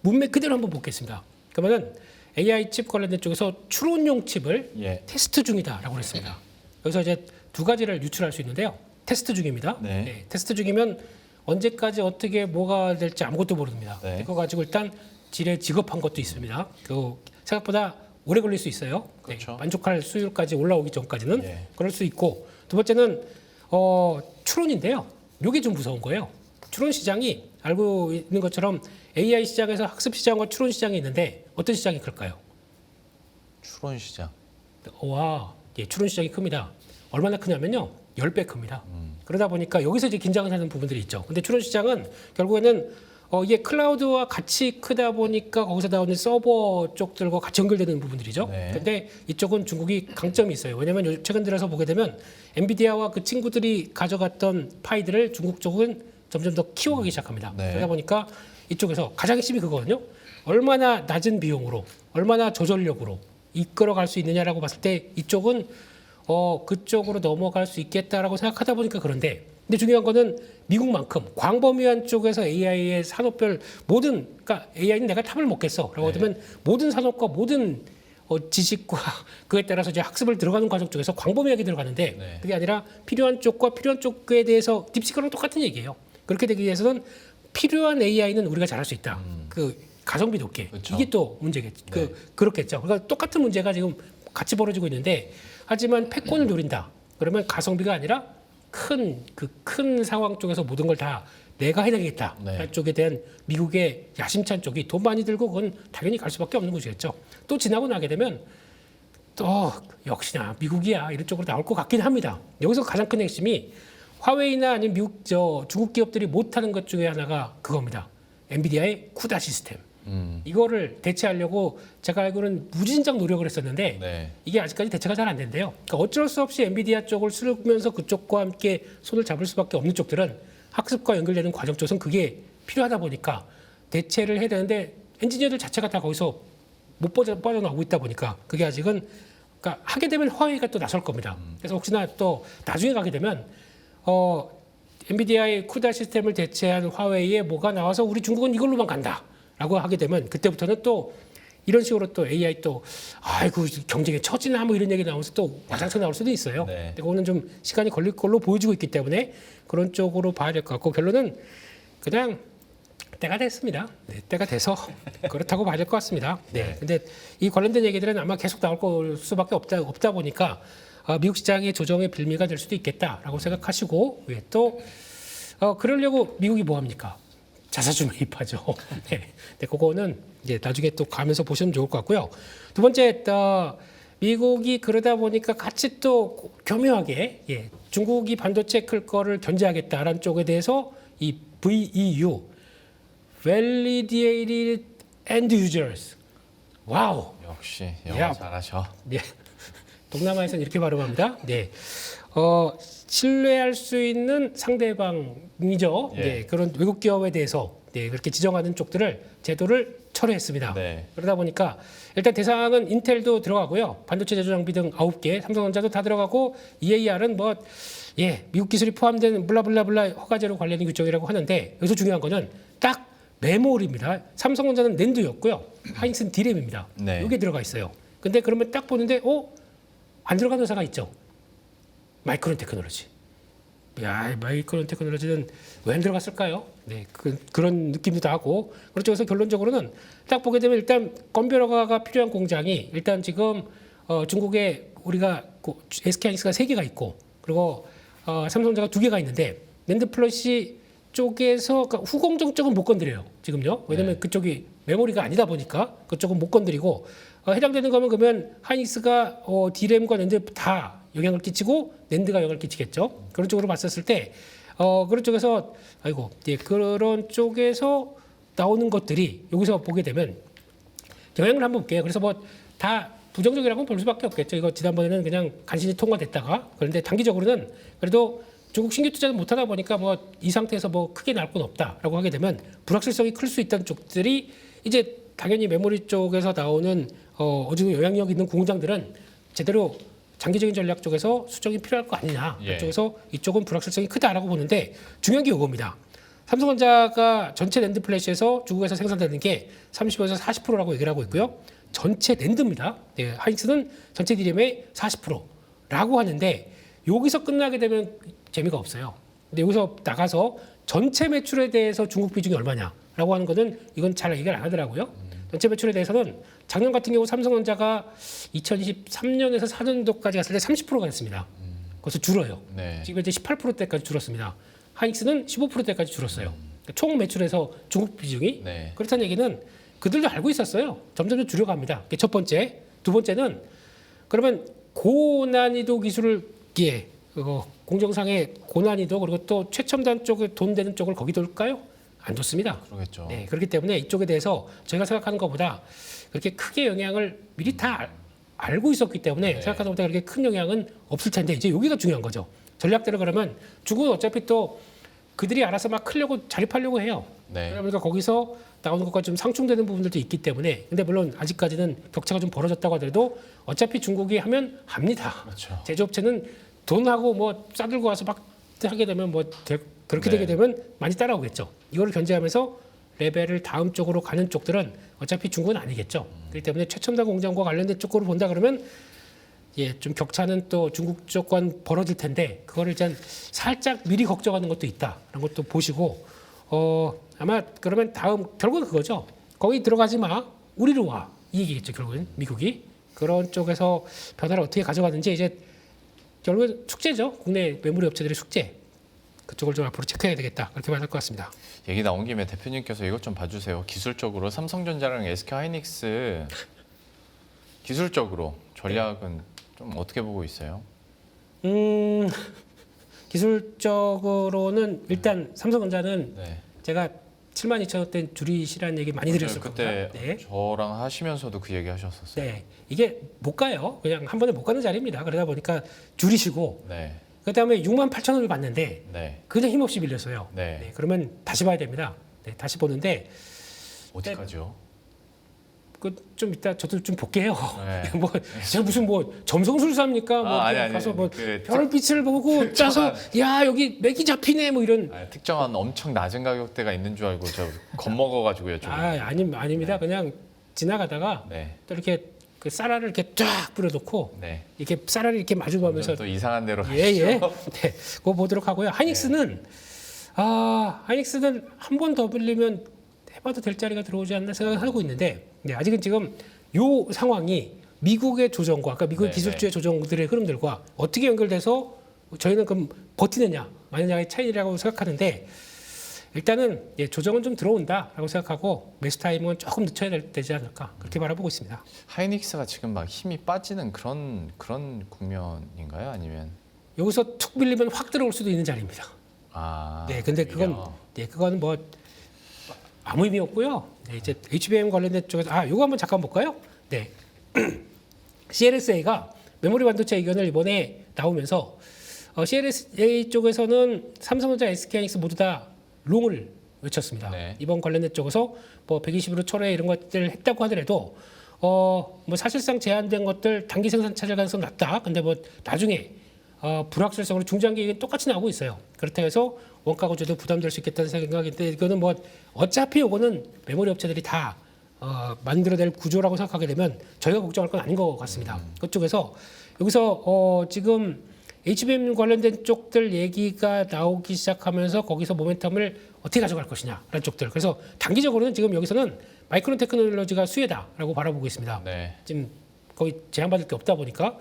문맥 그대로 한번 보겠습니다. 그러면은 AI 칩 관련된 쪽에서 추론용 칩을 예. 테스트 중이다라고 했습니다. 여기서 이제 두 가지를 유출할 수 있는데요. 테스트 중입니다. 네. 테스트 중이면 언제까지 어떻게 뭐가 될지 아무것도 모릅니다. 네. 그거 가지고 일단 지레 직업한 것도 있습니다. 그 생각보다 오래 걸릴 수 있어요. 그렇죠. 만족할 수율까지 올라오기 전까지는 예. 그럴 수 있고 두 번째는 추론인데요. 이게 좀 무서운 거예요. 추론 시장이 알고 있는 것처럼 AI 시장에서 학습 시장과 추론 시장이 있는데 어떤 시장이 클까요? 추론 시장. 예, 추론 시장이 큽니다. 얼마나 크냐면요. 10배 큽니다. 그러다 보니까 여기서 이제 긴장을 하는 부분들이 있죠. 근데 추론 시장은 결국에는 이게 클라우드와 같이 크다 보니까 거기서 나오는 서버 쪽들과 같이 연결되는 부분들이죠. 네. 근데 이쪽은 중국이 강점이 있어요. 왜냐하면 최근 들어서 보게 되면 엔비디아와 그 친구들이 가져갔던 파이들을 중국 쪽은 점점 더 키워가기 시작합니다. 네. 그러다 보니까 이쪽에서 가장 핵심이 그거거든요. 얼마나 낮은 비용으로, 얼마나 저전력으로 이끌어갈 수 있느냐라고 봤을 때 이쪽은 그쪽으로 넘어갈 수 있겠다라고 생각하다 보니까 그런데 근데 중요한 거는 미국만큼 광범위한 쪽에서 AI의 산업별 모든 그러니까 AI는 내가 탑을 먹겠어라고 하면 모든 산업과 모든 지식과 그에 따라서 이제 학습을 들어가는 과정 쪽에서 광범위하게 들어가는데 네. 그게 아니라 필요한 쪽과 필요한 쪽에 대해서 딥시크랑 똑같은 얘기예요. 그렇게 되기 위해서는 필요한 AI는 우리가 잘할 수 있다. 그 가성비 높게 그렇죠. 이게 또 문제겠죠. 네. 그렇겠죠. 그러니까 똑같은 문제가 지금 같이 벌어지고 있는데 하지만 패권을 노린다. 그러면 가성비가 아니라 큰 상황 쪽에서 모든 걸 다 내가 해내겠다. 네. 쪽에 대한 미국의 야심찬 쪽이 돈 많이 들고 그건 당연히 갈 수밖에 없는 것이겠죠. 또 지나고 나게 되면 또 역시나 미국이야 이런 쪽으로 나올 것 같긴 합니다. 여기서 가장 큰 핵심이 화웨이나 아니면 미국 중국 기업들이 못하는 것 중에 하나가 그겁니다. 엔비디아의 쿠다 시스템. 이거를 대체하려고 제가 알고는 무진장 노력을 했었는데 네. 이게 아직까지 대체가 잘 안 된대요. 그러니까 어쩔 수 없이 엔비디아 쪽을 쓰면서 그쪽과 함께 손을 잡을 수밖에 없는 쪽들은 학습과 연결되는 과정 쪽에서는 그게 필요하다 보니까 대체를 해야 되는데 엔지니어들 자체가 다 거기서 못 빠져나오고 있다 보니까 그게 아직은 그러니까 하게 되면 화웨이가 또 나설 겁니다. 그래서 혹시나 또 나중에 가게 되면 엔비디아의 쿠다 시스템을 대체한 화웨이에 뭐가 나와서 우리 중국은 이걸로만 간다라고 하게 되면 그때부터는 또 이런 식으로 또 AI 또 아이고 경쟁에 처지나 뭐 이런 얘기 나오면서 또 와장창 나올 수도 있어요. 네. 근데 그거는 좀 시간이 걸릴 걸로 보여지고 있기 때문에 그런 쪽으로 봐야 될 것 같고 결론은 그냥 때가 됐습니다. 네, 때가 돼서 그렇다고 봐야 될 것 같습니다. 네. 근데 이 관련된 얘기들은 아마 계속 나올 걸 수밖에 없다 보니까 미국 시장의 조정의 빌미가 될 수도 있겠다라고 생각하시고 또 그러려고 미국이 뭐 합니까? 자사주 매입하죠. 네. 근데 그거는 이제 나중에 또 가면서 보시면 좋을 것 같고요. 두 번째, 미국이 그러다 보니까 같이 또 교묘하게 중국이 반도체 클 거를 견제하겠다라는 쪽에 대해서 이 VEU, Validated End Users. 와우. 역시 영어 야. 잘하셔. 네. 동남아에서는 이렇게 발음합니다. 네. 신뢰할 수 있는 상대방이죠. 예. 네. 그런 외국 기업에 대해서 그렇게 지정하는 쪽들을 제도를 철회했습니다. 네. 그러다 보니까 일단 대상은 인텔도 들어가고요. 반도체 제조 장비 등 9개, 삼성전자도 다 들어가고 EAR은 미국 기술이 포함된 블라블라블라 허가제로 관련된 규정이라고 하는데 여기서 중요한 거는 딱 메모리입니다. 삼성전자는 낸드였고요. 하이닉스는 디램입니다. 네. 이게 들어가 있어요. 근데 그러면 딱 보는데 안 들어간 회사가 있죠. 마이크론 테크놀로지. 야, 마이크론 테크놀로지는 왜 안 들어갔을까요? 네, 그런 느낌도 나고 그렇죠. 그래서 결론적으로는 딱 보게 되면 일단 건별허가가 필요한 공장이 일단 지금 중국에 우리가 SK 하이닉스가 3개가 있고 그리고 삼성전자가 2개가 있는데 낸드 플러시 쪽에서 그러니까 후공정 쪽은 못 건드려요. 지금요. 왜냐면 그쪽이 메모리가 아니다 보니까 그쪽은 못 건드리고 해당되는 거면 그러면 하이닉스가 D램과 낸드 다 영향을 끼치고 낸드가 영향을 끼치겠죠. 그런 쪽으로 봤었을 때 그런 쪽에서 그런 쪽에서 나오는 것들이 여기서 보게 되면 영향을 한번 볼게요. 그래서 다 부정적이라고는 볼 수밖에 없겠죠. 이거 지난번에는 그냥 간신히 통과됐다가 그런데 단기적으로는 그래도 중국 신규 투자는 못하다 보니까 이 상태에서 크게 날 건 없다라고 하게 되면 불확실성이 클 수 있다는 쪽들이 이제 당연히 메모리 쪽에서 나오는 어느 정도 영향력 있는 공장들은 제대로 장기적인 전략 쪽에서 수정이 필요할 거 아니냐. 예. 그쪽에서 이쪽은 불확실성이 크다라고 보는데 중요한 게 이겁니다. 삼성전자가 전체 낸드 플래시에서 중국에서 생산되는 게 30에서 40%라고 얘기를 하고 있고요. 전체 낸드입니다. 네, 하이닉스는 전체 디램의 40%라고 하는데 여기서 끝나게 되면 재미가 없어요. 근데 여기서 나가서 전체 매출에 대해서 중국 비중이 얼마냐라고 하는 거는 이건 잘 얘기를 안 하더라고요. 전체 매출에 대해서는 작년 같은 경우 삼성전자가 2023년에서 4년도까지 갔을 때 30%가 됐습니다. 그래서 줄어요. 네. 지금 이제 18%대까지 줄었습니다. 하이닉스는 15%대까지 줄었어요. 그러니까 총 매출에서 중국 비중이 네. 그렇다는 얘기는 그들도 알고 있었어요. 점점 줄여갑니다. 그게 첫 번째. 두 번째는 그러면 고난이도 기술을 공정상의 고난이도 그리고 또 최첨단 쪽에 돈 되는 쪽을 거기 둘까요? 안 좋습니다. 그러겠죠. 네, 그렇기 때문에 이쪽에 대해서 저희가 생각하는 것보다 그렇게 크게 영향을 미리 다 알고 있었기 때문에 네. 생각하는 것보다 그렇게 큰 영향은 없을 텐데 이제 여기가 중요한 거죠. 전략대로 그러면 중국은 어차피 또 그들이 알아서 막 크려고 자립하려고 해요. 네. 그러니까 거기서 나오는 것과 좀 상충되는 부분들도 있기 때문에 근데 물론 아직까지는 격차가 좀 벌어졌다고 하더라도 어차피 중국이 하면 합니다. 그렇죠. 제조업체는 돈하고 뭐 싸들고 와서 막 하게 되면 그렇게 네. 되게 되면 많이 따라오겠죠. 이거를 견제하면서 레벨을 다음 쪽으로 가는 쪽들은 어차피 중국은 아니겠죠. 그렇기 때문에 최첨단 공장과 관련된 쪽으로 본다 그러면 좀 격차는 또 중국 쪽과는 벌어질 텐데 그거를 일단 살짝 미리 걱정하는 것도 있다라는 것도 보시고 아마 그러면 다음 결국은 그거죠. 거기 들어가지 마. 우리로 와. 이 얘기겠죠. 결국은 미국이 그런 쪽에서 변화를 어떻게 가져가는지 이제 결국은 숙제죠. 국내 메모리 업체들의 숙제. 그쪽을 좀 앞으로 체크해야 되겠다. 그렇게 말할 것 같습니다. 얘기 나온 김에 대표님께서 이것 좀 봐주세요. 기술적으로 삼성전자랑 SK하이닉스 기술적으로 전략은 좀 어떻게 보고 있어요? 기술적으로는 일단 삼성전자는 네. 제가 72,000원대 줄이시라는 얘기 많이 드렸었거든요. 그때 네. 저랑 하시면서도 그 얘기 하셨었어요. 네. 이게 못 가요. 그냥 한 번에 못 가는 자리입니다. 그러다 보니까 줄이시고 네. 그다음에 68,000원을 받는데 네. 그냥 힘없이 밀렸어요. 네. 네, 그러면 다시 봐야 됩니다. 네, 다시 보는데 어디까지요? 그 좀 이따 저도 좀 볼게요. 네. 뭐 제가 무슨 뭐 점성술사입니까? 뭐 아니, 가서 뭐 그 별빛을 보고 짜서 야 여기 맥이 잡히네 뭐 이런 특정한 엄청 낮은 가격대가 있는 줄 알고 저 겁먹어가지고요. 좀. 아닙니다. 그냥 지나가다가 네. 또 이렇게 그 쌀알을 이렇게 쫙 뿌려놓고 네. 이렇게 쌀알을 이렇게 마주보면서 또 이상한 데로 네, 그거 보도록 하고요. 하이닉스는 하이닉스는 한 번 더 빌리면 해봐도 될 자리가 들어오지 않나 생각하고 있는데 아직은 지금 요 상황이 미국의 조정과 아까 미국의 네, 기술주의 조정들의 흐름들과 어떻게 연결돼서 저희는 그럼 버티느냐 마느냐의 차이라고 생각하는데 일단은 조정은 좀 들어온다라고 생각하고 매수 타이밍은 조금 늦춰야 되지 않을까 그렇게 바라보고 있습니다. 하이닉스가 지금 막 힘이 빠지는 그런 국면인가요? 아니면 여기서 툭 빌리면 확 들어올 수도 있는 자리입니다. 네, 근데 그건 뭐 아무 의미 없고요. 네, 이제 HBM 관련된 쪽에서 요거 한번 잠깐 볼까요? 네. CLSA가 메모리 반도체 의견을 이번에 나오면서 CLSA 쪽에서는 삼성전자, SK하이닉스 모두 다 롱을 외쳤습니다. 네. 이번 관련된 쪽에서 뭐 120으로 철회 이런 것들 했다고 하더라도 뭐 사실상 제한된 것들 단기 생산 차질 가능성 낮다. 근데 뭐 나중에 불확실성으로 중장기는 똑같이 나오고 있어요. 그렇다고 해서 원가 구조도 부담될 수 있겠다는 생각인데 이거는 뭐 어차피 이거는 메모리 업체들이 다 만들어낼 구조라고 생각하게 되면 저희가 걱정할 건 아닌 것 같습니다. 그쪽에서 여기서 지금 HBM 관련된 쪽들 얘기가 나오기 시작하면서 거기서 모멘텀을 어떻게 가져갈 것이냐라는 쪽들. 그래서 단기적으로는 지금 여기서는 마이크론 테크놀로지가 수혜다라고 바라보고 있습니다. 네. 지금 거의 제한받을 게 없다 보니까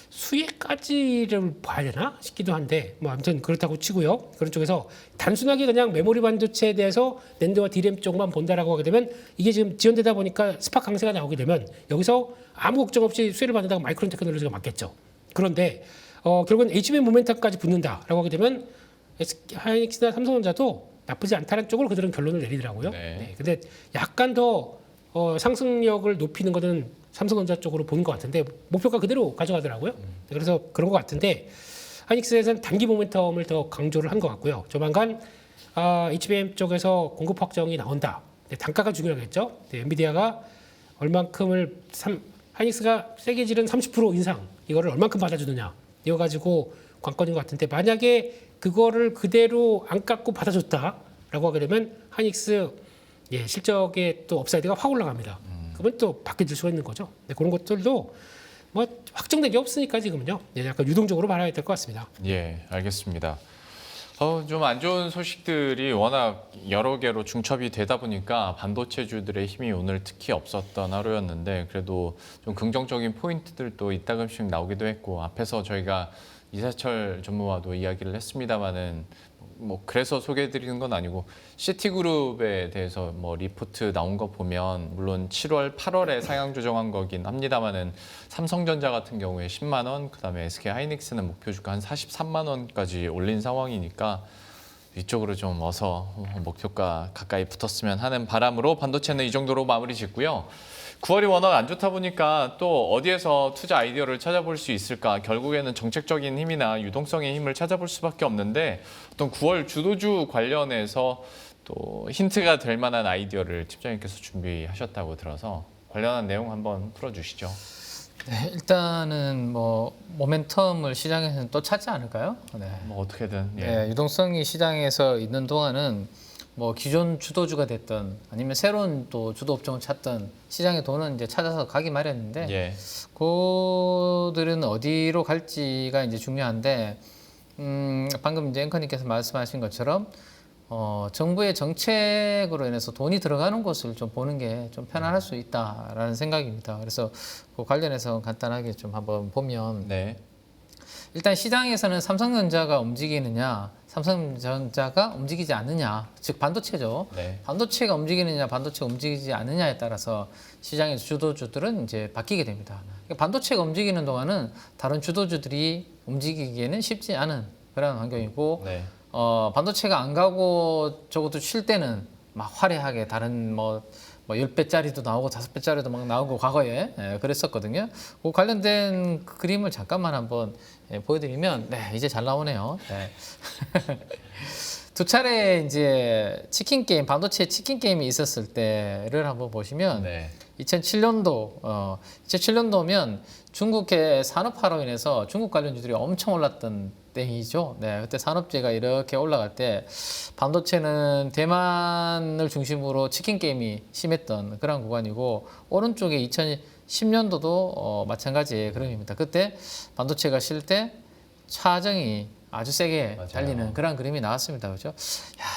수혜까지를 봐야 되나 싶기도 한데 뭐 아무튼 그렇다고 치고요. 그런 쪽에서 단순하게 그냥 메모리 반도체에 대해서 낸드와 디램 쪽만 본다라고 하게 되면 이게 지금 지연되다 보니까 스파 강세가 나오게 되면 여기서 아무 걱정 없이 수혜를 받는다고 마이크론 테크놀로지가 맞겠죠. 그런데 결국은 HBM 모멘텀까지 붙는다라고 하게 되면 하이닉스나 삼성전자도 나쁘지 않다는 쪽으로 그들은 결론을 내리더라고요. 네. 근데 약간 더 상승력을 높이는 것은 삼성전자 쪽으로 보는 것 같은데 목표가 그대로 가져가더라고요. 그래서 그런 것 같은데 하이닉스에서는 단기 모멘텀을 더 강조를 한 것 같고요. 조만간 HBM 쪽에서 공급 확정이 나온다. 단가가 중요하겠죠. 엔비디아가 얼만큼을 하이닉스가 세게 지른 30% 인상 이거를 얼만큼 받아주느냐 이거 가지고 관건인 것 같은데 만약에 그거를 그대로 안 깎고 받아줬다라고 하게 되면 하이닉스 실적의 또 업사이드가 확 올라갑니다. 그러면 또 바뀌어질 수가 있는 거죠. 그런 것들도 뭐 확정된 게 없으니까 지금은요. 약간 유동적으로 바라야 될 것 같습니다. 예, 알겠습니다. 좀 안 좋은 소식들이 워낙 여러 개로 중첩이 되다 보니까 반도체주들의 힘이 오늘 특히 없었던 하루였는데 그래도 좀 긍정적인 포인트들도 이따금씩 나오기도 했고 앞에서 저희가 이사철 전무와도 이야기를 했습니다마는 뭐 그래서 소개해드리는 건 아니고 시티그룹에 대해서 뭐 리포트 나온 거 보면 물론 7월, 8월에 상향 조정한 거긴 합니다만은 삼성전자 같은 경우에 10만 원, 그다음에 SK하이닉스는 목표 주가 한 43만 원까지 올린 상황이니까 이쪽으로 좀 어서 목표가 가까이 붙었으면 하는 바람으로 반도체는 이 정도로 마무리 짓고요. 9월이 워낙 안 좋다 보니까 또 어디에서 투자 아이디어를 찾아볼 수 있을까? 결국에는 정책적인 힘이나 유동성의 힘을 찾아볼 수밖에 없는데 어떤 9월 주도주 관련해서 또 힌트가 될 만한 아이디어를 팀장님께서 준비하셨다고 들어서 관련한 내용 한번 풀어주시죠. 네, 일단은 뭐 모멘텀을 시장에서는 또 찾지 않을까요? 네. 뭐 어떻게든 예. 네, 유동성이 시장에서 있는 동안은 뭐 기존 주도주가 됐던 아니면 새로운 또 주도 업종을 찾던 시장의 돈은 이제 찾아서 가기 마련인데 예. 그들은 어디로 갈지가 이제 중요한데 방금 이제 앵커님께서 말씀하신 것처럼 정부의 정책으로 인해서 돈이 들어가는 곳을 좀 보는 게 좀 편안할 수 있다라는 생각입니다. 그래서 그 관련해서 간단하게 좀 한번 보면 네. 일단 시장에서는 삼성전자가 움직이느냐, 삼성전자가 움직이지 않느냐, 즉 반도체죠. 네. 반도체가 움직이느냐, 반도체가 움직이지 않느냐에 따라서 시장의 주도주들은 이제 바뀌게 됩니다. 그러니까 반도체가 움직이는 동안은 다른 주도주들이 움직이기에는 쉽지 않은 그런 환경이고, 네. 반도체가 안 가고 적어도 쉴 때는 막 화려하게 다른 뭐 10배짜리도 나오고 5배짜리도 막 나오고 과거에 그랬었거든요. 그 관련된 그림을 잠깐만 한번 보여드리면 네, 이제 잘 나오네요. 네. 두 차례 이제 치킨 게임, 반도체 치킨 게임이 있었을 때를 한번 보시면 네. 2007년도면 중국의 산업화로 인해서 중국 관련주들이 엄청 올랐던 때이죠. 네, 그때 산업재가 이렇게 올라갈 때 반도체는 대만을 중심으로 치킨 게임이 심했던 그런 구간이고 오른쪽에 2010년도도 마찬가지의 그림입니다. 그때 반도체가 쉴 때 차정이 아주 세게 맞아요. 달리는 그런 그림이 나왔습니다. 그죠? 야,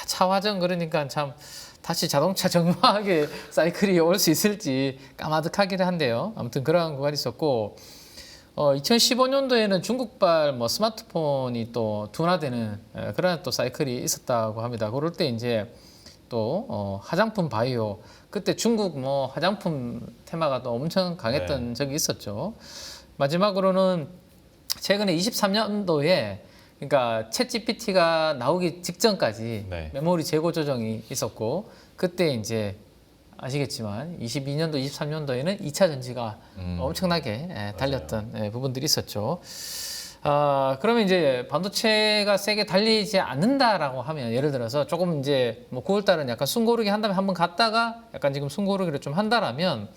차화정 그러니까 참 다시 자동차 정화하게 사이클이 올 수 있을지 까마득하긴 한데요. 아무튼 그러한 구간이 있었고 2015년도에는 중국발 뭐 스마트폰이 또 둔화되는 그런 또 사이클이 있었다고 합니다. 그럴 때 이제 또 화장품 바이오 그때 중국 뭐 화장품 테마가 또 엄청 강했던 적이 있었죠. 마지막으로는 최근에 23년도에 그러니까 챗 GPT가 나오기 직전까지 네. 메모리 재고 조정이 있었고 그때 이제 아시겠지만 22년도, 23년도에는 2차 전지가 엄청나게 달렸던 부분들이 있었죠. 그러면 이제 반도체가 세게 달리지 않는다라고 하면 예를 들어서 조금 이제 뭐 9월달은 약간 숨고르기 한 다음에 한번 갔다가 약간 지금 숨고르기를 좀 한다라면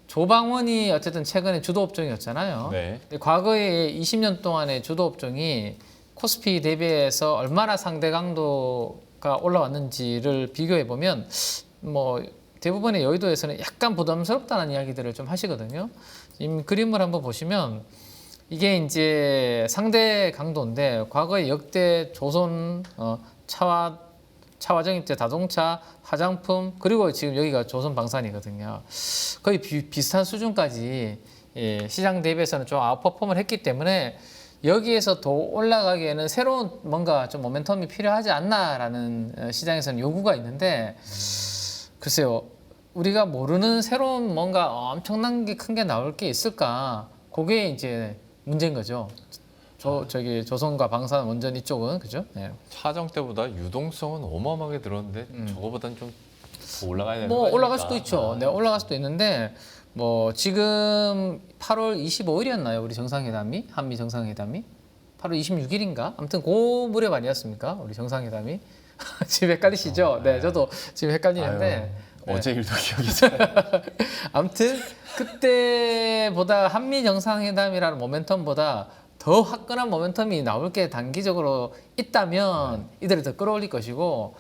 조방원이 어쨌든 최근에 주도 업종이었잖아요. 네. 근데 과거에 20년 동안의 주도 업종이 코스피 대비해서 얼마나 상대 강도가 올라왔는지를 비교해 보면 뭐 대부분의 여의도에서는 약간 부담스럽다는 이야기들을 좀 하시거든요. 이 그림을 한번 보시면 이게 이제 상대 강도인데 과거에 역대 조선 차화정입제 자동차, 화장품 그리고 지금 여기가 조선 방산이거든요. 거의 비슷한 수준까지 시장 대비해서는 좀 아웃퍼폼을 했기 때문에 여기에서 더 올라가기에는 새로운 뭔가 좀 모멘텀이 필요하지 않나라는 시장에서는 요구가 있는데 글쎄요. 우리가 모르는 새로운 뭔가 엄청난 게 큰 게 나올 게 있을까? 그게 이제 문제인 거죠. 저기 조선과 방산 원전 이쪽은 그죠? 네. 차정 때보다 유동성은 어마어마하게 늘었는데 저거보다는 좀 더 올라가야 되는 거 뭐 아닙니까? 올라갈 수도 있죠. 네, 올라갈 수도 있는데 뭐 지금 8월 25일이었나요? 우리 정상회담이 한미 정상회담이 8월 26일인가? 아무튼 그 무렵 아니었습니까? 우리 정상회담이 지금 헷갈리시죠? 네, 저도 지금 헷갈리는데. 아유, 네. 어제 일도 기억이 잘. 아무튼 그때보다 한미 정상회담이라는 모멘텀보다 더 화끈한 모멘텀이 나올 게 단기적으로 있다면 이들을 더 끌어올릴 것이고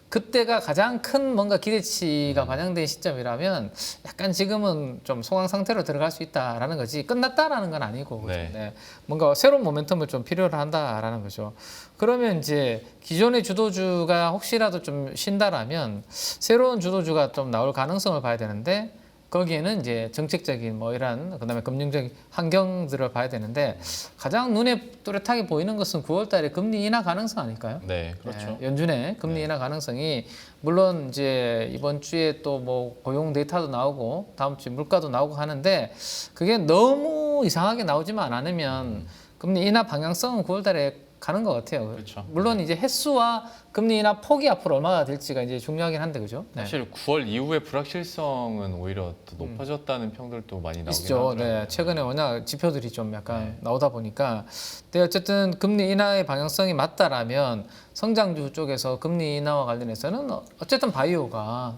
그때가 가장 큰 뭔가 기대치가 반영된 시점이라면 약간 지금은 좀 소강 상태로 들어갈 수 있다라는 거지 끝났다라는 건 아니고 그죠? 네. 네. 뭔가 새로운 모멘텀을 좀 필요로 한다라는 거죠. 그러면 이제 기존의 주도주가 혹시라도 좀 쉰다라면 새로운 주도주가 좀 나올 가능성을 봐야 되는데 거기에는 이제 정책적인 뭐 이런 그다음에 금융적인 환경들을 봐야 되는데 가장 눈에 뚜렷하게 보이는 것은 9월달에 금리 인하 가능성 아닐까요? 네, 그렇죠. 네, 연준의 금리 인하 가능성이 물론 이제 이번 주에 또 뭐 고용 데이터도 나오고 다음 주에 물가도 나오고 하는데 그게 너무 이상하게 나오지만 않으면 금리 인하 방향성은 9월달에 가는 것 같아요. 그렇죠. 물론 이제 횟수와 금리 인하 폭이 앞으로 얼마나 될지가 이제 중요하긴 한데 그죠? 네. 사실 9월 이후에 불확실성은 오히려 더 높아졌다는 평들도 많이 나오긴 있죠. 하더라고요. 네, 최근에 워낙 지표들이 좀 약간 나오다 보니까, 근데 어쨌든 금리 인하의 방향성이 맞다라면 성장주 쪽에서 금리 인하와 관련해서는 어쨌든 바이오가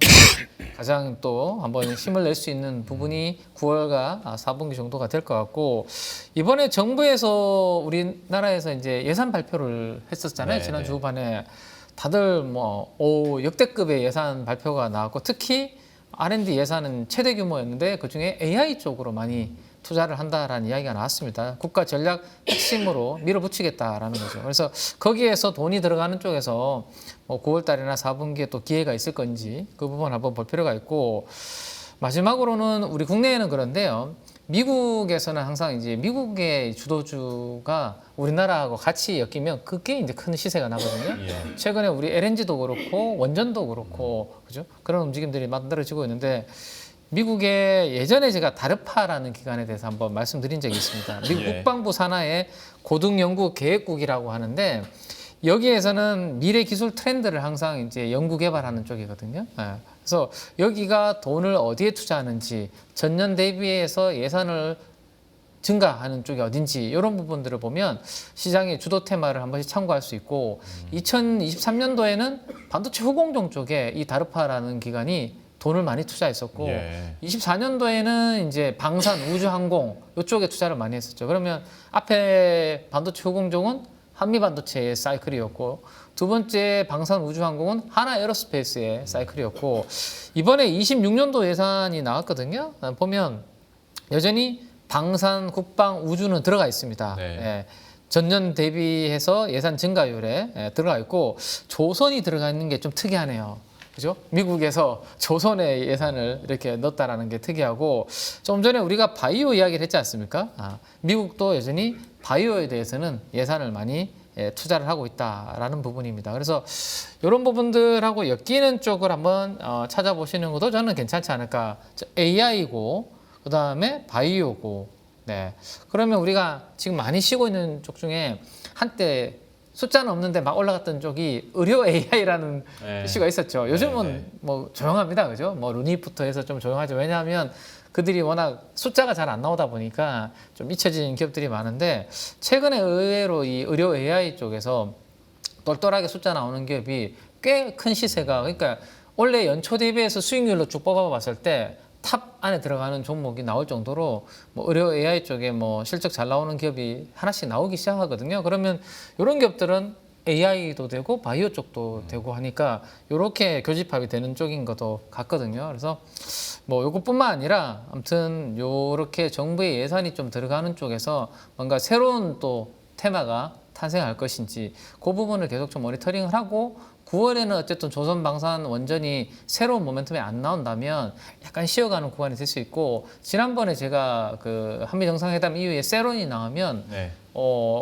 가장 또 한번 힘을 낼 수 있는 부분이 9월과 4분기 정도가 될 것 같고, 이번에 정부에서 우리나라에서 이제 예산 발표를 했었잖아요. 네, 지난 네. 주반에 다들 뭐 역대급의 예산 발표가 나왔고, 특히 R&D 예산은 최대 규모였는데 그중에 AI 쪽으로 많이 투자를 한다라는 이야기가 나왔습니다. 국가 전략 핵심으로 밀어붙이겠다라는 거죠. 그래서 거기에서 돈이 들어가는 쪽에서 뭐 9월 달이나 4분기에 또 기회가 있을 건지 그 부분 한번 볼 필요가 있고, 마지막으로는 우리 국내에는 그런데요. 미국에서는 항상 이제 미국의 주도주가 우리나라하고 같이 엮이면 그게 이제 큰 시세가 나거든요. 예. 최근에 우리 LNG도 그렇고 원전도 그렇고 그죠? 그런 움직임들이 만들어지고 있는데, 미국의 예전에 제가 다르파라는 기관에 대해서 한번 말씀드린 적이 있습니다. 미국 예. 국방부 산하의 고등연구계획국이라고 하는데, 여기에서는 미래 기술 트렌드를 항상 이제 연구 개발하는 쪽이거든요. 예. 그래서 여기가 돈을 어디에 투자하는지, 전년 대비해서 예산을 증가하는 쪽이 어딘지 이런 부분들을 보면 시장의 주도 테마를 한 번씩 참고할 수 있고, 2023년도에는 반도체 후공정 쪽에 이 다르파라는 기관이 돈을 많이 투자했었고, 예. 24년도에는 이제 방산, 우주항공 이쪽에 투자를 많이 했었죠. 그러면 앞에 반도체 후공정은 한미반도체의 사이클이었고, 두 번째 방산 우주항공은 하나 에어로스페이스의 사이클이었고, 이번에 26년도 예산이 나왔거든요. 보면 여전히 방산, 국방, 우주는 들어가 있습니다. 네. 예. 전년 대비해서 예산 증가율에 들어가 있고, 조선이 들어가 있는 게 좀 특이하네요. 그죠? 미국에서 조선의 예산을 이렇게 넣었다라는 게 특이하고, 좀 전에 우리가 바이오 이야기를 했지 않습니까? 미국도 여전히 바이오에 대해서는 예산을 많이 투자를 하고 있다라는 부분입니다. 그래서 이런 부분들하고 엮이는 쪽을 한번 찾아보시는 것도 저는 괜찮지 않을까. AI고, 그 다음에 바이오고, 네. 그러면 우리가 지금 많이 쉬고 있는 쪽 중에 한때 숫자는 없는데 막 올라갔던 쪽이 의료 AI라는 네. 이슈가 있었죠. 요즘은 네, 네. 뭐 조용합니다. 그죠? 뭐 루니부터 해서 좀 조용하죠. 왜냐하면 그들이 워낙 숫자가 잘 안 나오다 보니까 좀 잊혀진 기업들이 많은데, 최근에 의외로 이 의료 AI 쪽에서 똘똘하게 숫자 나오는 기업이 꽤 큰 시세가, 그러니까 원래 연초 대비해서 수익률로 쭉 뽑아봤을 때 탑 안에 들어가는 종목이 나올 정도로 뭐 의료 AI 쪽에 뭐 실적 잘 나오는 기업이 하나씩 나오기 시작하거든요. 그러면 이런 기업들은 AI도 되고 바이오 쪽도 되고 하니까 이렇게 교집합이 되는 쪽인 것도 같거든요. 그래서 뭐 이것뿐만 아니라 아무튼 요렇게 정부의 예산이 좀 들어가는 쪽에서 뭔가 새로운 또 테마가 탄생할 것인지 그 부분을 계속 좀 모니터링을 하고, 9월에는 어쨌든 조선방산 원전이 새로운 모멘텀이 안 나온다면 약간 쉬어가는 구간이 될 수 있고, 지난번에 제가 그 한미 정상회담 이후에 세론이 나오면 네.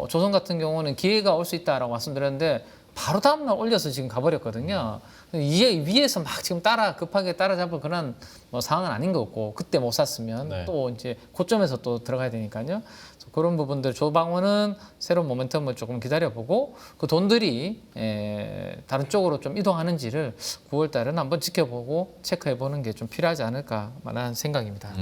조선 같은 경우는 기회가 올 수 있다라고 말씀드렸는데 바로 다음날 올려서 지금 가버렸거든요. 이에 위에서 막 지금 급하게 따라잡을 그런 뭐 상황은 아닌 것 같고, 그때 못 샀으면 네. 또 이제 고점에서 또 들어가야 되니까요. 그런 부분들 조방원은 새로운 모멘텀을 조금 기다려보고, 그 돈들이 다른 쪽으로 좀 이동하는지를 9월 달은 한번 지켜보고 체크해보는 게 좀 필요하지 않을까라는 생각입니다.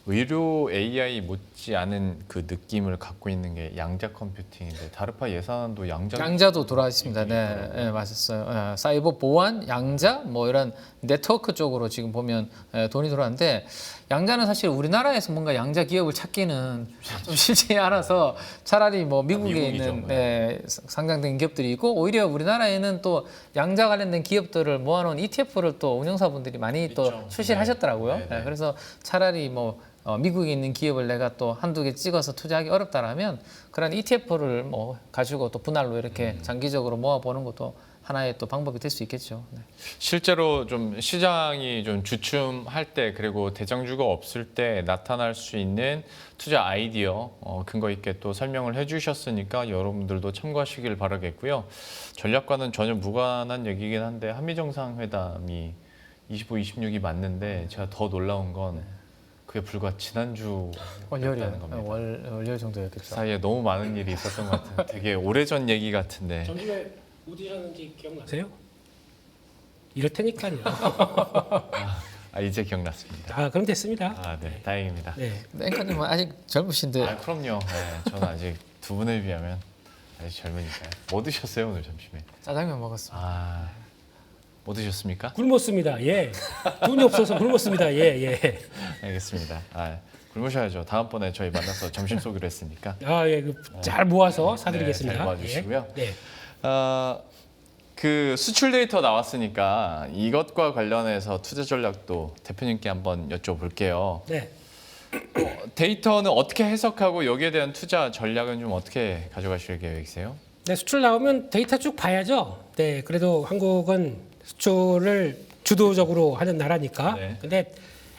의료 AI 못지 않은 그 느낌을 갖고 있는 게 양자 컴퓨팅인데, 다르파 예산도 양자도 들어와 있습니다. 네, 네, 맞았어요. 사이버 보안, 양자, 뭐 이런 네트워크 쪽으로 지금 보면 돈이 들어왔는데, 양자는 사실 우리나라에서 뭔가 양자 기업을 찾기는 좀 쉽지 않아서 차라리 뭐 미국에 미국이죠. 있는 상장된 기업들이 있고, 오히려 우리나라에는 또 양자 관련된 기업들을 모아놓은 ETF를 또 운영사분들이 많이 또 있죠. 출시를 하셨더라고요. 네, 네. 그래서 차라리 뭐 미국에 있는 기업을 내가 또 한두 개 찍어서 투자하기 어렵다라면 그런 ETF를 뭐 가지고 또 분할로 이렇게 장기적으로 모아보는 것도 하나의 또 방법이 될 수 있겠죠. 네. 실제로 좀 시장이 좀 주춤할 때, 그리고 대장주가 없을 때 나타날 수 있는 투자 아이디어 근거 있게 또 설명을 해주셨으니까 여러분들도 참고하시길 바라겠고요. 전략과는 전혀 무관한 얘기긴 한데, 한미 정상회담이 25, 26이 맞는데 제가 더 놀라운 건 그게 불과 지난주 월요일에 였다는 겁니다. 월요일 그 정도였겠죠. 사이에 너무 많은 일이 있었던 것 같은데 되게 오래전 얘기 같은데 점심에 뭐 드셨는지 기억나세요? 이렇다니까요. 이제 기억났습니다. 그럼 됐습니다. 네, 다행입니다. 네. 앵커님은 아직 젊으신데 그럼요. 네, 저는 아직 두 분에 비하면 아직 젊으니까요. 뭐 드셨어요 오늘 점심에? 짜장면 먹었습니다. 뭐 드셨습니까? 굶었습니다. 예. 돈이 없어서 굶었습니다. 예, 예. 알겠습니다. 굶으셔야죠. 다음번에 저희 만나서 점심 쏘기로 했으니까. 예. 잘 모아서 사드리겠습니다. 네, 잘 모아주시고요. 예. 네. 그 수출 데이터 나왔으니까 이것과 관련해서 투자 전략도 대표님께 한번 여쭤볼게요. 네. 데이터는 어떻게 해석하고 여기에 대한 투자 전략은 좀 어떻게 가져가실 계획이세요? 네, 수출 나오면 데이터 쭉 봐야죠. 네, 그래도 한국은 수출을 주도적으로 하는 나라니까. 네. 근데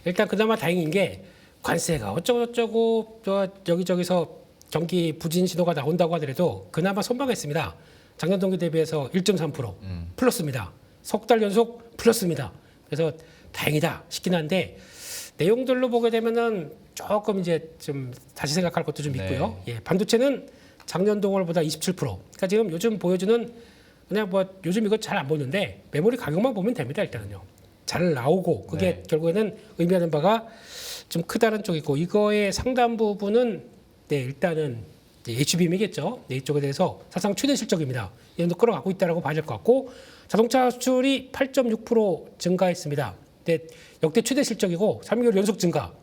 일단 그나마 다행인 게 관세가 어쩌고저쩌고 여기저기서 경기 부진 신호가 나온다고 하더라도 그나마 선방했습니다. 작년 동기 대비해서 1.3% 플러스입니다. 석 달 연속 플러스입니다. 그래서 다행이다 싶긴 한데 내용들로 보게 되면은 조금 이제 좀 다시 생각할 것도 좀 있고요. 예, 반도체는 작년 동월보다 27%. 그러니까 지금 요즘 보여주는 그냥 뭐 요즘 이거 잘 안 보는데 메모리 가격만 보면 됩니다. 일단은요. 잘 나오고 그게 결국에는 의미하는 바가 좀 크다는 쪽이고 이거의 상당 부분은 일단은 HBM이겠죠. 이쪽에 대해서 사상 최대 실적입니다. 이 정도 끌어가고 있다라고 봐야 될 것 같고 자동차 수출이 8.6% 증가했습니다. 역대 최대 실적이고 3개월 연속 증가.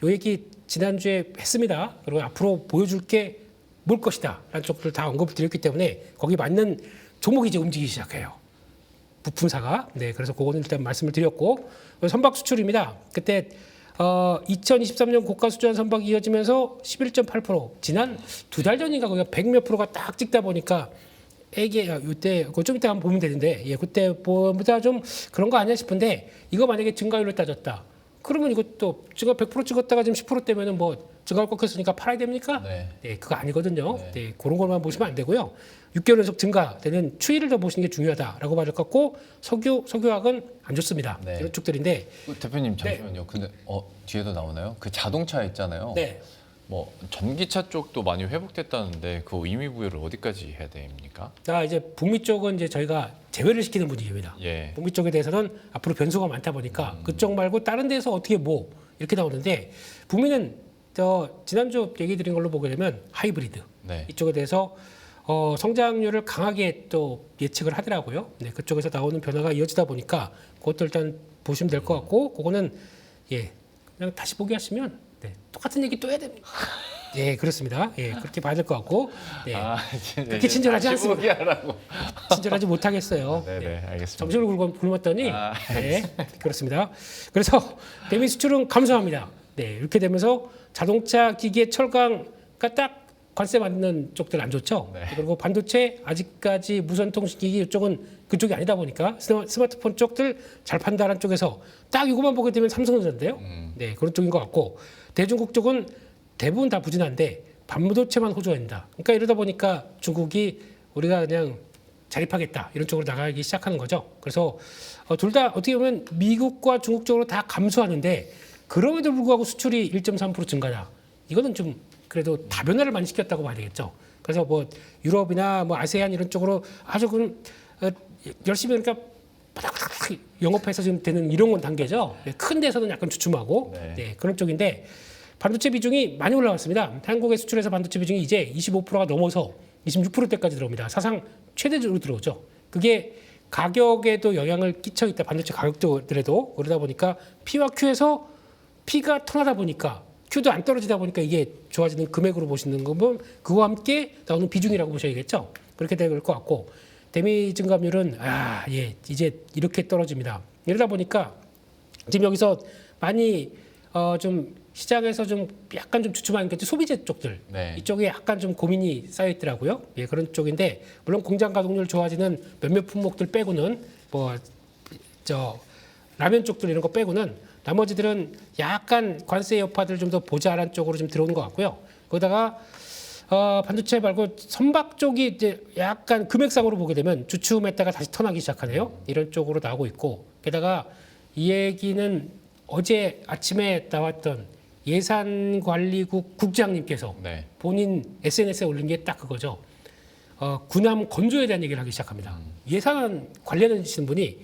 요 얘기 지난주에 했습니다. 그리고 앞으로 보여줄 게 뭘 것이다 라는 쪽들 다 언급을 드렸기 때문에 거기 맞는 종목이 이제 움직이기 시작해요. 부품사가. 그래서 그거는 일단 말씀을 드렸고 선박 수출입니다. 그때 2023년 고가 수주한 선박이 이어지면서 11.8% 지난 두 달 전인가 거기가 100몇 프로가 딱 찍다 보니까 이게 이때 그거 좀 이따 한번 보면 되는데 그때보다 좀 그런 거 아니야 싶은데 이거 만약에 증가율로 따졌다. 그러면 이것도 증가 100% 찍었다가 지금 10%대면은 뭐 증가를 꺾였으니까 팔아야 됩니까? 네, 그거 아니거든요. 네, 그런 것만 보시면 안 되고요. 6개월 연속 증가되는 추이를 더 보시는 게 중요하다라고 봐야 될 것 같고 석유화학은 안 좋습니다. 이런 쪽들인데 대표님 잠시만요. 근데 뒤에도 나오나요? 그 자동차 있잖아요. 네. 뭐 전기차 쪽도 많이 회복됐다는데 그 의미 부여를 어디까지 해야 됩니까? 이제 북미 쪽은 이제 저희가 제외를 시키는 분위기입니다. 북미 쪽에 대해서는 앞으로 변수가 많다 보니까 그쪽 말고 다른 데서 어떻게 뭐 이렇게 나오는데 북미는 지난주 얘기 드린 걸로 보게 되면 하이브리드 이쪽에 대해서 성장률을 강하게 또 예측을 하더라고요. 그쪽에서 나오는 변화가 이어지다 보니까 그것도 일단 보시면 될 것 같고 그거는 그냥 다시 보기 하시면 똑같은 얘기 또 해야 됩니다. 그렇습니다. 그렇게 봐야 될 것 같고 그렇게 친절하지 않습니다. 친절하지 못하겠어요. 알겠습니다. 점심을 굶었더니 그렇습니다. 그래서 대미 수출은 감소합니다. 이렇게 되면서 자동차, 기계, 철강가 딱 관세 받는 쪽들 안 좋죠. 그리고 반도체 아직까지 무선통신기기 이쪽은 그쪽이 아니다 보니까 스마트폰 쪽들 잘 판다는 쪽에서 딱 이것만 보게 되면 삼성전자인데요. 그런 쪽인 것 같고 대중국 쪽은 대부분 다 부진한데 반도체만 호조한다. 그러니까 이러다 보니까 중국이 우리가 그냥 자립하겠다 이런 쪽으로 나가기 시작하는 거죠. 그래서 둘 다 어떻게 보면 미국과 중국 쪽으로 다 감소하는데 그럼에도 불구하고 수출이 1.3% 증가다. 이거는 좀 그래도 다변화를 많이 시켰다고 봐야 되겠죠. 그래서 뭐 유럽이나 뭐 아세안 이런 쪽으로 아주 열심히 그러니까 바닥바닥 영업해서 지금 되는 이런 건 단계죠. 큰 데서는 약간 주춤하고 그런 쪽인데 반도체 비중이 많이 올라왔습니다. 한국의 수출에서 반도체 비중이 이제 25%가 넘어서 26%대까지 들어옵니다. 사상 최대로 들어오죠. 그게 가격에도 영향을 끼쳐 있다. 반도체 가격들에도 그러다 보니까 P와 Q에서 P가 턴하다 보니까 Q도 안 떨어지다 보니까 이게 좋아지는 금액으로 보시는 거면 그와 함께 나오는 비중이라고 보셔야겠죠. 그렇게 될 것 같고 대미 증감률은 이제 이렇게 떨어집니다. 이러다 보니까 지금 여기서 많이 좀 시장에서 좀 약간 좀 주춤한 게 소비재 쪽들 이쪽에 약간 좀 고민이 쌓여 있더라고요. 그런 쪽인데 물론 공장 가동률 좋아지는 몇몇 품목들 빼고는 뭐 라면 쪽들 이런 거 빼고는 나머지들은 약간 관세 여파들 좀 더 보자란 쪽으로 좀 들어오는 것 같고요. 거기다가 반도체 말고 선박 쪽이 이제 약간 금액상으로 보게 되면 주춤했다가 다시 턴하기 시작하네요. 이런 쪽으로 나오고 있고 게다가 이 얘기는 어제 아침에 나왔던 예산관리국 국장님께서 네. 본인 SNS에 올린 게 딱 그거죠. 군함 건조에 대한 얘기를 하기 시작합니다. 예산 관련해주시는 분이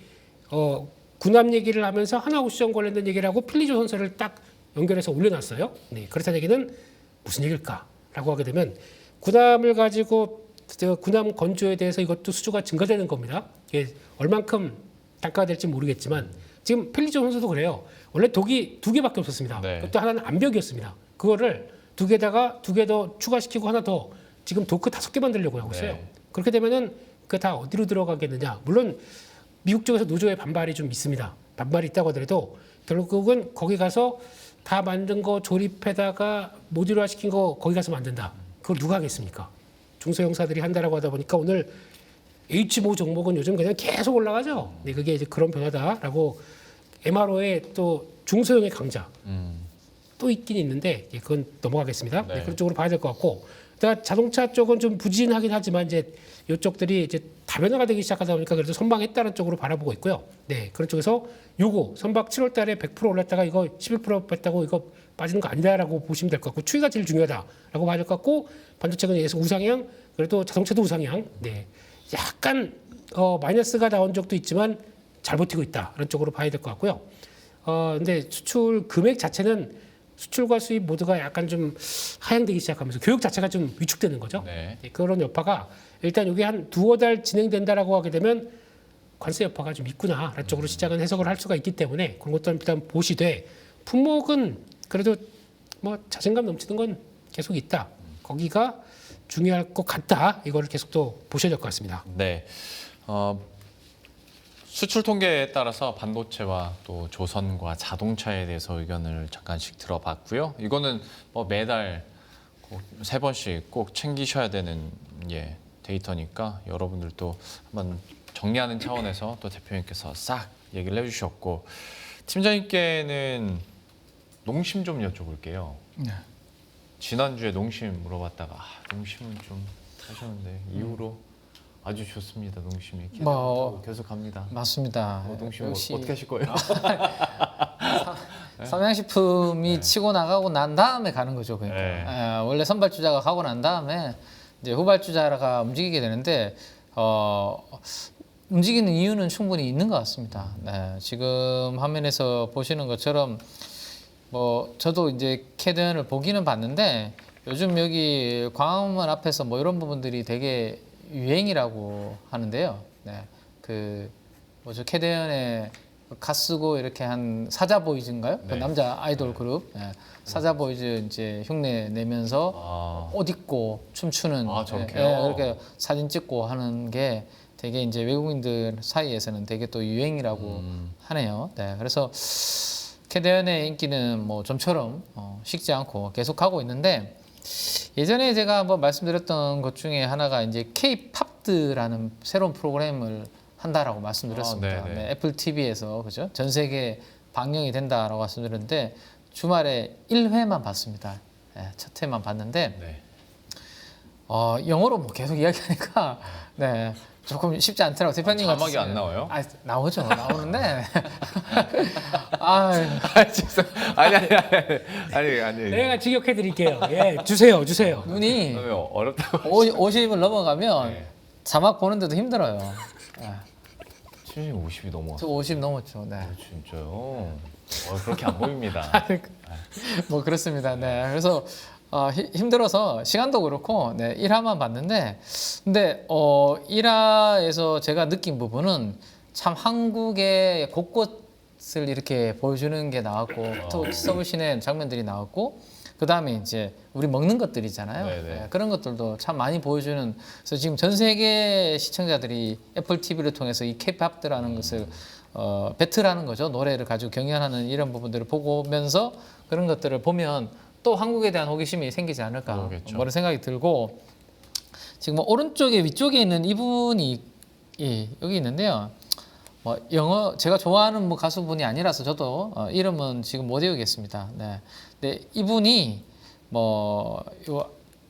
군함 얘기를 하면서 하나오션 관련된 얘기를 하고 필리조선서를 딱 연결해서 올려놨어요. 네, 그렇다는 얘기는 무슨 얘기일까라고 하게 되면 군함을 가지고 군함 건조에 대해서 이것도 수주가 증가되는 겁니다. 이게 얼만큼 단가가 될지 모르겠지만 지금 필리조선서도 그래요. 원래 독이 2개밖에 없었습니다. 네. 그것도 하나는 암벽이었습니다. 그거를 2개다가 2개 더 추가시키고 하나 더 지금 도크 5개 만들려고 하고 있어요. 네. 그렇게 되면은 그 다 어디로 들어가겠느냐? 물론 미국 쪽에서 노조의 반발이 좀 있습니다. 반발이 있다고 하더라도 결국은 거기 가서 다 만든 거 조립해다가 모듈화 시킨 거 거기 가서 만든다. 그걸 누가 하겠습니까? 중소형사들이 한다라고 하다 보니까 오늘 H모 종목은 요즘 그냥 계속 올라가죠. 네, 그게 이제 그런 변화다라고 MRO의 또 중소형의 강자 또 있긴 있는데 예, 그건 넘어가겠습니다. 네. 네, 그런 쪽으로 봐야 될 것 같고, 그러니까 자동차 쪽은 좀 부진하긴 하지만 이제 이쪽들이 이제 다변화가 되기 시작하다 보니까 그래도 선방했다는 쪽으로 바라보고 있고요. 네, 그런 쪽에서 요거 선박 7월달에 100% 올랐다가 이거 11% 뺐다고 이거 빠지는 거 아니다라고 보시면 될 것 같고, 추이가 제일 중요하다라고 봐야 될 것 같고, 반도체는 계속 우상향, 그래도 자동차도 우상향. 네, 약간 마이너스가 나온 적도 있지만 잘 버티고 있다라는 쪽으로 봐야 될 것 같고요. 근데 수출 금액 자체는 수출과 수입 모두가 약간 좀 하향되기 시작하면서 교육 자체가 좀 위축되는 거죠. 네. 네, 그런 여파가 일단 이게 한 2~5달 진행된다라고 하게 되면 관세 여파가 좀 있구나라는 쪽으로 시장은 해석을 할 수가 있기 때문에 그런 것도 일단 보시되, 품목은 그래도 뭐 자신감 넘치는 건 계속 있다. 거기가 중요할 것 같다. 이거를 계속 또 보셔야 될 것 같습니다. 네. 수출 통계에 따라서 반도체와 또 조선과 자동차에 대해서 의견을 잠깐씩 들어봤고요. 이거는 뭐 매달 꼭 3번씩 꼭 챙기셔야 되는 데이터니까 여러분들도 한번 정리하는 차원에서 또 대표님께서 싹 얘기를 해주셨고, 팀장님께는 농심 좀 여쭤볼게요. 네. 지난주에 농심 물어봤다가 농심은 좀 하셨는데 이후로 아주 좋습니다. 농심이 뭐, 계속 갑니다. 맞습니다. 농심 역시 어떻게 하실 거예요? 삼양식품이 치고 나가고 난 다음에 가는 거죠. 그러니까 네. 원래 선발 주자가 가고 난 다음에 이제 후발 주자가 움직이게 되는데 움직이는 이유는 충분히 있는 것 같습니다. 네, 지금 화면에서 보시는 것처럼 뭐 저도 이제 캐드현을 보기는 봤는데 요즘 여기 광화문 앞에서 뭐 이런 부분들이 되게 유행이라고 하는데요. 네, 그 뭐죠, 캐드현에 가 쓰고 이렇게 한 사자보이즈인가요? 그 네. 남자 아이돌 그룹 사자보이즈 이제 흉내 내면서 아, 옷 입고 춤추는 저렇게요? 이렇게 사진 찍고 하는 게 되게 이제 외국인들 사이에서는 되게 또 유행이라고 하네요. 네, 그래서 캐드현의 인기는 뭐 좀처럼 식지 않고 계속 가고 있는데, 예전에 제가 한번 말씀드렸던 것 중에 하나가 이제 K-팝드라는 새로운 프로그램을 한다라고 말씀드렸습니다. 네네. 네, 애플 TV에서 그죠? 전 세계 방영이 된다라고 말씀드렸는데 주말에 1회만 봤습니다. 네, 첫 회만 봤는데 네. 영어로 뭐 계속 이야기하니까 네, 조금 쉽지 않더라고. 대표님 자막이 안 나와요? 나오죠. 나오는데 아, 아니. 내가 직역해 드릴게요. 예, 주세요. 눈이 어렵다고. 50을 넘어가면 네. 자막 보는데도 힘들어요. 네, 50이 저 넘어왔어. 50 넘었죠. 네. 진짜요? 그렇게 안 보입니다. 뭐 그렇습니다. 네. 그래서 힘들어서 시간도 그렇고 네, 1화만 봤는데, 근데 1화에서 제가 느낀 부분은 참 한국의 곳곳을 이렇게 보여주는 게 나왔고 또 서브신의 장면들이 나왔고, 그 다음에 이제 우리 먹는 것들이잖아요. 네네. 네, 그런 것들도 참 많이 보여주는. 그래서 지금 전 세계 시청자들이 애플 TV를 통해서 이 K-팝드라는 것을 배틀하는 거죠. 노래를 가지고 경연하는 이런 부분들을 보면서 그런 것들을 보면 또 한국에 대한 호기심이 생기지 않을까, 그러겠죠. 그런 생각이 들고, 지금 뭐 오른쪽에 위쪽에 있는 이분이 여기 있는데요. 뭐 영어 제가 좋아하는 뭐 가수분이 아니라서 저도 이름은 지금 못 외우겠습니다. 네. 근데 이분이 뭐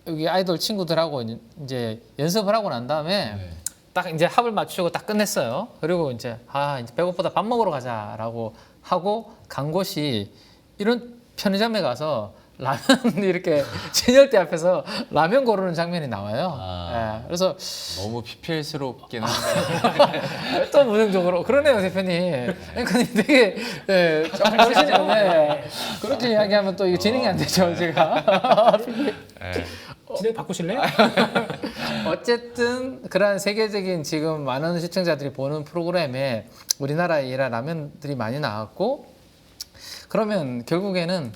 여기 아이돌 친구들하고 이제 연습을 하고 난 다음에 네. 딱 이제 합을 맞추고 딱 끝냈어요. 그리고 이제 이제 배고프다 밥 먹으러 가자라고 하고 간 곳이 이런 편의점에 가서 라면 이렇게 진열대 앞에서 라면 고르는 장면이 나와요. 예, 그래서 너무 피필스럽긴 한데. 또 무능적으로 그러네요 대표님. 그러니까 되게 좀 그러시는데 그렇게 이야기하면 또 이거 진행이 안 되죠 제가. 네. 진행 바꾸실래요? 어쨌든 그러한 세계적인 지금 많은 시청자들이 보는 프로그램에 우리나라의 이런 라면들이 많이 나왔고 그러면 결국에는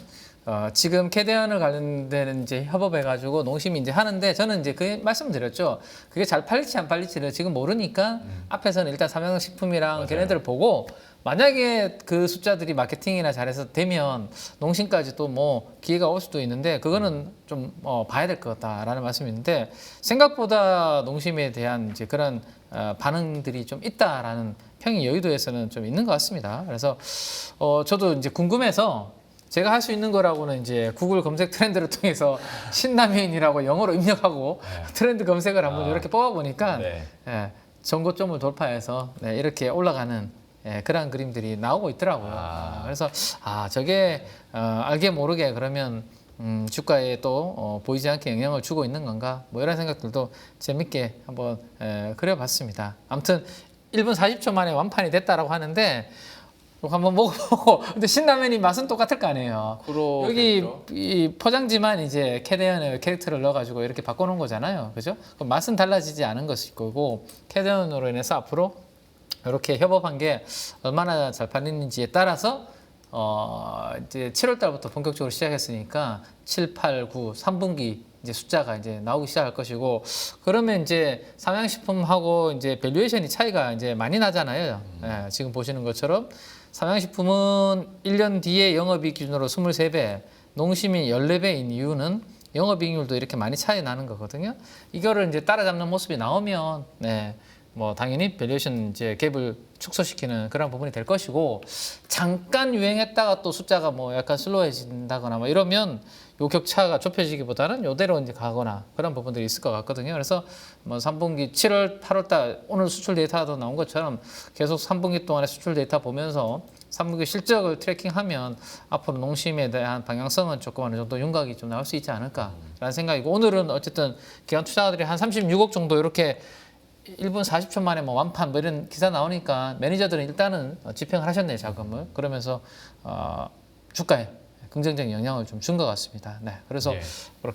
지금 캐대언을 관련된 이제 협업해가지고 농심이 이제 하는데 저는 이제 그 말씀드렸죠. 그게 잘 팔릴지 안 팔릴지를 지금 모르니까 앞에서는 일단 삼양식품이랑 걔네들을 보고 만약에 그 숫자들이 마케팅이나 잘해서 되면 농심까지 또 뭐 기회가 올 수도 있는데 그거는 좀 봐야 될 것 같다라는 말씀인데 생각보다 농심에 대한 이제 그런 반응들이 좀 있다라는 평이 여의도에서는 좀 있는 것 같습니다. 그래서 저도 이제 궁금해서 제가 할 수 있는 거라고는 이제 구글 검색 트렌드를 통해서 신라면이라고 영어로 입력하고 트렌드 검색을 한번 이렇게 뽑아보니까 네. 전고점을 돌파해서 이렇게 올라가는 그런 그림들이 나오고 있더라고요. 그래서 저게 알게 모르게 그러면 주가에 또 보이지 않게 영향을 주고 있는 건가 뭐 이런 생각들도 재밌게 한번 그려봤습니다. 아무튼 1분 40초 만에 완판이 됐다라고 하는데 한번 먹어보고 근데 신라면이 맛은 똑같을 거 아니에요. 여기 이 포장지만 이제 캐대언의 캐릭터를 넣어가지고 이렇게 바꿔놓은 거잖아요, 그죠? 그럼 맛은 달라지지 않은 것일 거고 캐대언으로 인해서 앞으로 이렇게 협업한 게 얼마나 잘 팔리는지에 따라서 이제 7월 달부터 본격적으로 시작했으니까 7, 8, 9, 3분기 이제 숫자가 이제 나오기 시작할 것이고 그러면 이제 삼양식품하고 이제 밸류에이션이 차이가 이제 많이 나잖아요. 지금 보시는 것처럼 삼양식품은 1년 뒤에 영업이익 기준으로 23배, 농심이 14배인 이유는 영업이익률도 이렇게 많이 차이 나는 거거든요. 이거를 이제 따라잡는 모습이 나오면 뭐 당연히 밸류에이션 이제 갭을 축소시키는 그런 부분이 될 것이고 잠깐 유행했다가 또 숫자가 뭐 약간 슬로해진다거나 뭐 이러면 요 격차가 좁혀지기보다는 요대로 이제 가거나 그런 부분들이 있을 것 같거든요. 그래서 뭐 3분기 7월, 8월 달 오늘 수출 데이터도 나온 것처럼 계속 3분기 동안의 수출 데이터 보면서 3분기 실적을 트래킹하면 앞으로 농심에 대한 방향성은 조금 어느 정도 윤곽이 좀 나올 수 있지 않을까라는 생각이고 오늘은 어쨌든 기관 투자자들이 한 36억 정도 이렇게 1분 40초 만에 뭐 완판 뭐 이런 기사 나오니까 매니저들은 일단은 집행을 하셨네요, 자금을. 그러면서 주가에 긍정적인 영향을 좀 준 것 같습니다. 그래서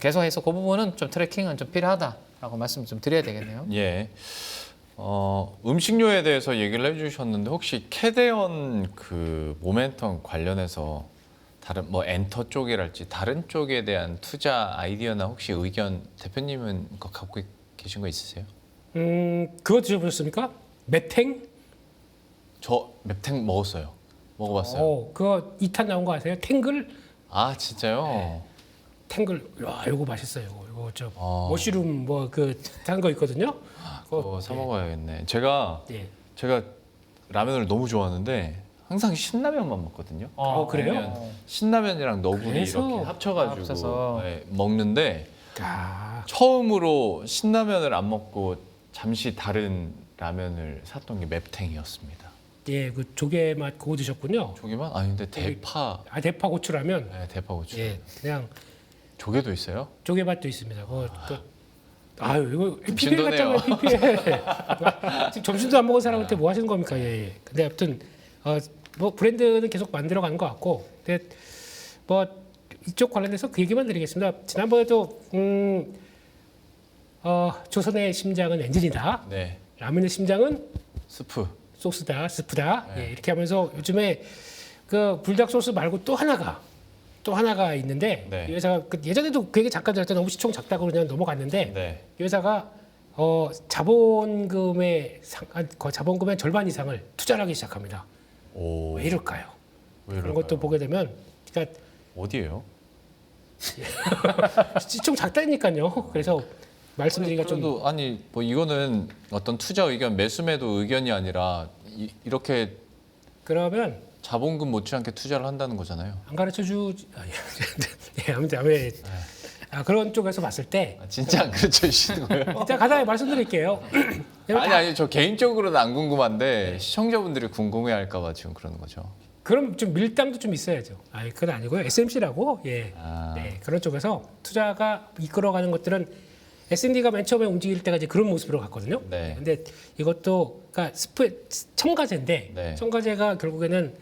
계속해서 그 부분은 좀 트래킹은 좀 필요하다라고 말씀 좀 드려야 되겠네요. 예. 음식료에 대해서 얘기를 해주셨는데 혹시 캐대언 그 모멘텀 관련해서 다른 뭐 엔터 쪽이랄지 다른 쪽에 대한 투자 아이디어나 혹시 의견 대표님은 그거 갖고 계신 거 있으세요? 그거 드셔보셨습니까? 맵탱? 저 맵탱 먹었어요. 먹어봤어요. 그거 2탄 나온 거 아세요? 탱글? 아 진짜요? 탱글. 와, 이거 맛있어요. 이거 저 머쉬룸 뭐 그 단 거 있거든요. 그거 사 먹어야겠네. 제가 예. 라면을 너무 좋아하는데 항상 신라면만 먹거든요. 그래요? 왜냐면 신라면이랑 너구리 그래서 이렇게 합쳐가지고 합쳐서. 먹는데 처음으로 신라면을 안 먹고 잠시 다른 라면을 샀던 게 맵탱이었습니다. 예, 그 조개 맛 그거 드셨군요. 조개만? 아니 근데 대파. 대파 고추라면. 네, 대파 고추. 예, 그냥 조개도 있어요? 조개 맛도 있습니다. 아유, 이거 PPL 신도네요. 같잖아요, PPL. 지금 점심도 안 먹은 사람한테 뭐 하시는 겁니까? 예. 근데 아무튼 뭐 브랜드는 계속 만들어가는 것 같고, 근데 뭐 이쪽 관련해서 그 얘기만 드리겠습니다. 지난번에도 조선의 심장은 엔진이다. 네. 라면의 심장은 스프. 소스다, 스프다. 예, 이렇게 하면서 요즘에 그 불닭 소스 말고 또 하나가 있는데 이 회사가 예전에도 그 얘기 잠깐 들었죠. 너무 시총 작다고 그냥 넘어갔는데 이 회사가 자본금의 절반 이상을 투자를 하기 시작합니다. 왜 이럴까요? 그런 것도 보게 되면 그러니까 어디예요? 시총 작다니까요. 그래서 말씀드리기가 좀 아니 뭐 이거는 어떤 투자 의견, 매수매도 의견이 아니라 이렇게 그러면 자본금 못지않게 투자를 한다는 거잖아요. 안 가르쳐 주지. 예, 아무튼 그런 쪽에서 봤을 때 진짜 안 가르쳐 주시는 거예요? 제가 간단히 말씀드릴게요. 아니 저 개인적으로는 안 궁금한데 시청자분들이 궁금해할까봐 지금 그러는 거죠. 그럼 좀 밀당도 좀 있어야죠. 아니 그건 아니고요. SMC라고 예, 아. 네, 그런 쪽에서 투자가 이끌어가는 것들은 S&D가 맨 처음에 움직일 때가 이제 그런 모습으로 갔거든요. 네. 근데 이것도 그러니까 첨가제인데 네. 첨가제가 결국에는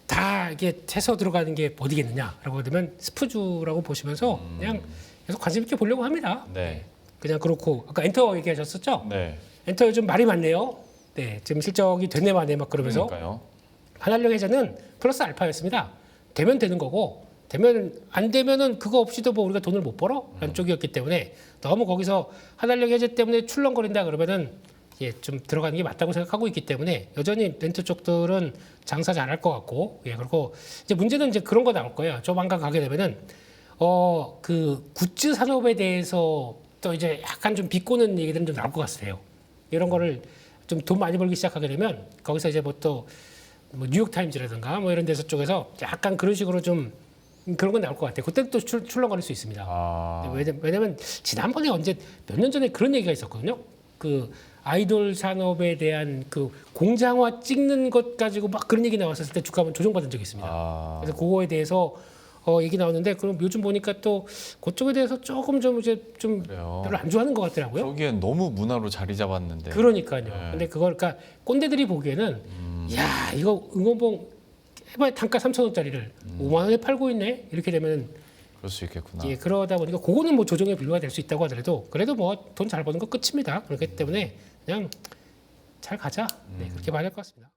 다 이게 채서 들어가는 게 어디겠느냐라고 되면 스프주라고 보시면서 그냥 계속 관심 있게 보려고 합니다. 네. 그냥 그렇고 아까 엔터 얘기하셨었죠? 네. 엔터 요즘 말이 많네요. 네, 지금 실적이 됐네 마네 막 그러면서 그러니까요. 한한령 해자는 플러스 알파였습니다. 되면 되는 거고 되면 안 되면은 그거 없이도 뭐 우리가 돈을 못 벌어? 라는 쪽이었기 때문에 너무 거기서 한한령 해제 때문에 출렁거린다 그러면은 예, 좀 들어가는 게 맞다고 생각하고 있기 때문에 여전히 렌트 쪽들은 장사 잘할 것 같고 예, 그리고 이제 문제는 이제 그런 거 나올 거예요. 조만간 가게 되면은 그 굿즈 산업에 대해서 또 이제 약간 좀 비꼬는 얘기들은 좀 나올 것 같아요. 이런 거를 좀 돈 많이 벌기 시작하게 되면 거기서 이제 뭐 또 뭐 뉴욕 타임즈라든가 뭐 이런 데서 쪽에서 약간 그런 식으로 좀 그런 건 나올 것 같아요. 그때 또 출렁거릴 수 있습니다. 아. 왜냐면 지난번에 언제 몇 년 전에 그런 얘기가 있었거든요. 그 아이돌 산업에 대한 그 공장화 찍는 것 가지고 막 그런 얘기 나왔었을 때 주가는 조정받은 적이 있습니다. 아. 그래서 그거에 대해서 얘기 나오는데 그럼 요즘 보니까 또 그쪽에 대해서 조금 좀 이제 좀 그래요. 별로 안 좋아하는 것 같더라고요. 저기엔 너무 문화로 자리 잡았는데. 그러니까요. 네. 근데 그걸 그러니까 꼰대들이 보기에는 야 이거 응원봉 해봐야 단가 3,000원짜리를 5만 원에 팔고 있네 이렇게 되면 그럴 수 있겠구나. 예, 그러다 보니까 그거는 뭐 조정의 분류가 될 수 있다고 하더라도 그래도 뭐 돈 잘 버는 거 끝입니다. 그렇기 때문에 그냥 잘 가자. 네, 그렇게 말할 것 같습니다.